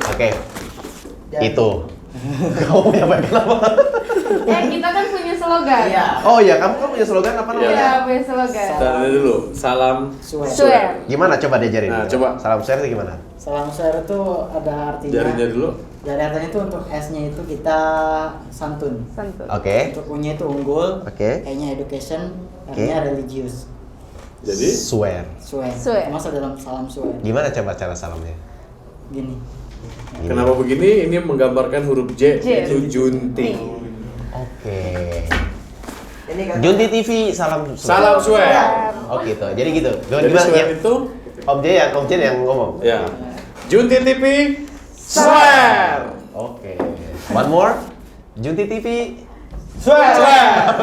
[SPEAKER 3] Oke. Itu. Kamu punya bagian apa?
[SPEAKER 7] Kita kan punya slogan.
[SPEAKER 5] Iya.
[SPEAKER 3] Oh iya, kamu kan punya slogan apa namanya?
[SPEAKER 7] Iya, punya slogan.
[SPEAKER 1] Kita lihat dulu, salam
[SPEAKER 7] Swear.
[SPEAKER 3] Gimana coba diajarin?
[SPEAKER 1] Nah, coba.
[SPEAKER 3] Salam share itu gimana?
[SPEAKER 4] Salam share itu ada artinya.
[SPEAKER 1] Jarinya dulu.
[SPEAKER 4] Dari artinya itu untuk S-nya itu kita santun.
[SPEAKER 7] Santun.
[SPEAKER 3] Oke.
[SPEAKER 4] Untuk U-nya itu unggul.
[SPEAKER 3] Oke.
[SPEAKER 4] E-nya education.
[SPEAKER 3] Oke.
[SPEAKER 4] R-nya religius.
[SPEAKER 1] Jadi,
[SPEAKER 3] Swear.
[SPEAKER 4] Swear.
[SPEAKER 7] Swear.
[SPEAKER 4] Masuk dalam salam swear.
[SPEAKER 3] Gimana coba cara salamnya?
[SPEAKER 4] Gini.
[SPEAKER 3] Gini.
[SPEAKER 1] kenapa begini? Ini menggambarkan huruf J,
[SPEAKER 7] J.
[SPEAKER 1] yaitu Junti.
[SPEAKER 3] Oke.
[SPEAKER 5] Ini kan
[SPEAKER 3] Junti TV salam
[SPEAKER 1] Salam swear.
[SPEAKER 3] Oh gitu. Jadi gitu.
[SPEAKER 1] Jadi
[SPEAKER 3] Gimana
[SPEAKER 1] swear
[SPEAKER 3] ya?
[SPEAKER 1] itu,
[SPEAKER 3] Om J yang ngomong.
[SPEAKER 1] ya, Junti TV, swear.
[SPEAKER 3] Oke. One more. Junti TV.
[SPEAKER 1] Swear.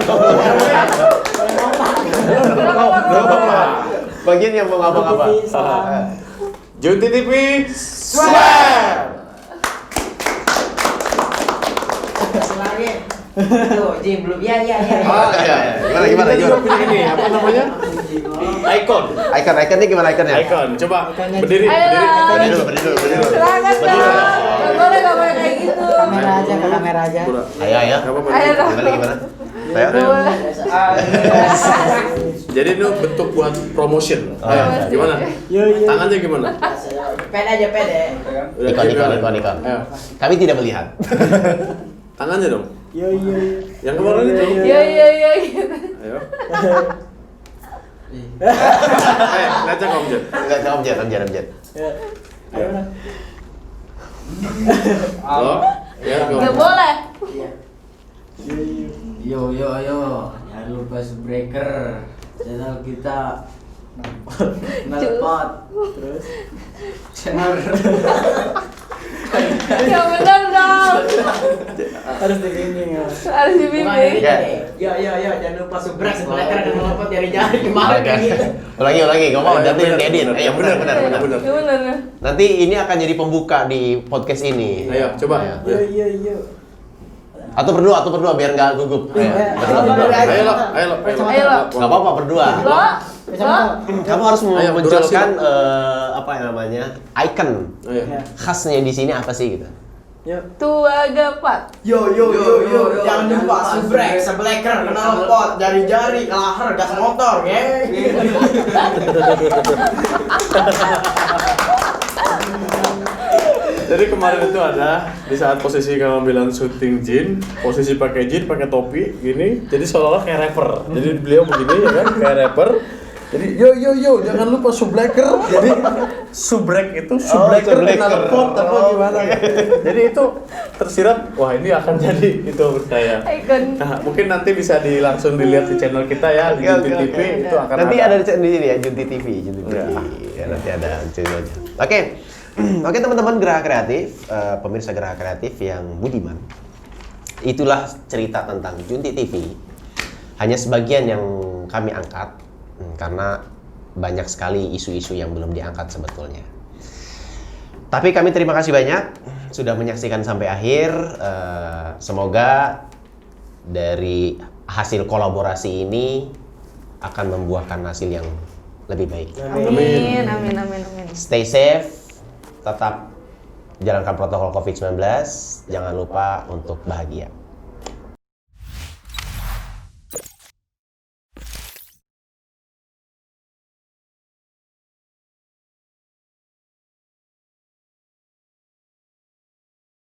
[SPEAKER 3] Bagian yang mau ngomong apa?
[SPEAKER 4] TV, salam.
[SPEAKER 1] Junti TV, swear.
[SPEAKER 5] lagi. Tuh, Ji belum. Ya.
[SPEAKER 1] Ah,
[SPEAKER 3] iya. Gimana?
[SPEAKER 1] Kita juga pilih ini, apa namanya? Icon.
[SPEAKER 3] Ikonnya gimana ikonnya?
[SPEAKER 1] Icon. Coba berdiri.
[SPEAKER 7] Ayo lah.
[SPEAKER 3] Berdiri dulu.
[SPEAKER 7] Silakan dong. Gak boleh kayak gitu.
[SPEAKER 4] Kamera aja, ke kamera aja.
[SPEAKER 3] Ayo.
[SPEAKER 1] Gak apa-apa.
[SPEAKER 7] Ayo dong.
[SPEAKER 3] Gimana? Ayo.
[SPEAKER 7] Gak boleh.
[SPEAKER 1] Jadi ini bentuk buat promotion. Ayo, gimana? Tangannya gimana?
[SPEAKER 5] Pede aja pede.
[SPEAKER 1] Udah,
[SPEAKER 3] Ikon.
[SPEAKER 1] Ayo.
[SPEAKER 3] Kami tidak melihat.
[SPEAKER 1] Tangannya dong.
[SPEAKER 4] Yo.
[SPEAKER 1] Yang kemarin itu.
[SPEAKER 7] Iya.
[SPEAKER 1] Ayo. Ngajak Om Jen.
[SPEAKER 3] Enggak, Om Jen.
[SPEAKER 1] Halo. Ya,
[SPEAKER 7] Gak boleh.
[SPEAKER 5] Yo. Jangan lupa subscriber channel kita. Nelpot. Terus channel
[SPEAKER 7] Ya benar dong.
[SPEAKER 4] Harus dibimbing ya.
[SPEAKER 7] Harus dibimbing.
[SPEAKER 5] Yo, jangan lupa subscriber dan nelpot jari-jari kemarin kayak gitu.
[SPEAKER 3] Ulangi. Ngomong nanti diedit. Ayo benar.
[SPEAKER 7] Ya benar.
[SPEAKER 3] Nanti ini akan jadi pembuka di podcast ini.
[SPEAKER 1] Ayo, coba.
[SPEAKER 4] Yo.
[SPEAKER 3] Atau berdua biar nggak gugup.
[SPEAKER 1] Ayo lo.
[SPEAKER 3] Nggak apa-apa berdua.
[SPEAKER 7] Lo.
[SPEAKER 3] Kamu harus
[SPEAKER 1] Ayo,
[SPEAKER 3] memunculkan
[SPEAKER 1] durasi.
[SPEAKER 3] apa namanya icon
[SPEAKER 1] Ayo.
[SPEAKER 3] khasnya di sini apa sih gitu?
[SPEAKER 7] Tua gapat.
[SPEAKER 5] Yo, jangan lupa subscriber, nelpot jari-jari, kelahar, gas motor, geng.
[SPEAKER 1] Jadi kemarin itu ada di saat posisi pengambilan syuting Jin, posisi pakai Jin, pakai topi gini, jadi seolah-olah kayak rapper. Jadi beliau begini ya kan, kayak rapper. Jadi yo jangan lupa subscriber. Jadi subrek itu subscriber kena pot apa gimana? Jadi itu tersirat, wah ini akan jadi itu menurut saya.
[SPEAKER 7] Icon.
[SPEAKER 1] Nah, mungkin nanti bisa langsung dilihat di channel kita ya di Junti TV itu akan
[SPEAKER 3] Nanti
[SPEAKER 1] ada.
[SPEAKER 3] ada di sini ya Junti TV. Ya, nanti ada channelnya. Oke teman-teman Geraha Kreatif, pemirsa Geraha Kreatif yang budiman. Itulah cerita tentang Junti TV. Hanya sebagian yang kami angkat karena banyak sekali isu-isu yang belum diangkat sebetulnya. Tapi kami terima kasih banyak sudah menyaksikan sampai akhir. Semoga dari hasil kolaborasi ini akan membuahkan hasil yang lebih baik.
[SPEAKER 7] Amin.
[SPEAKER 3] Stay safe, tetap jalankan protokol COVID-19, jangan lupa untuk bahagia.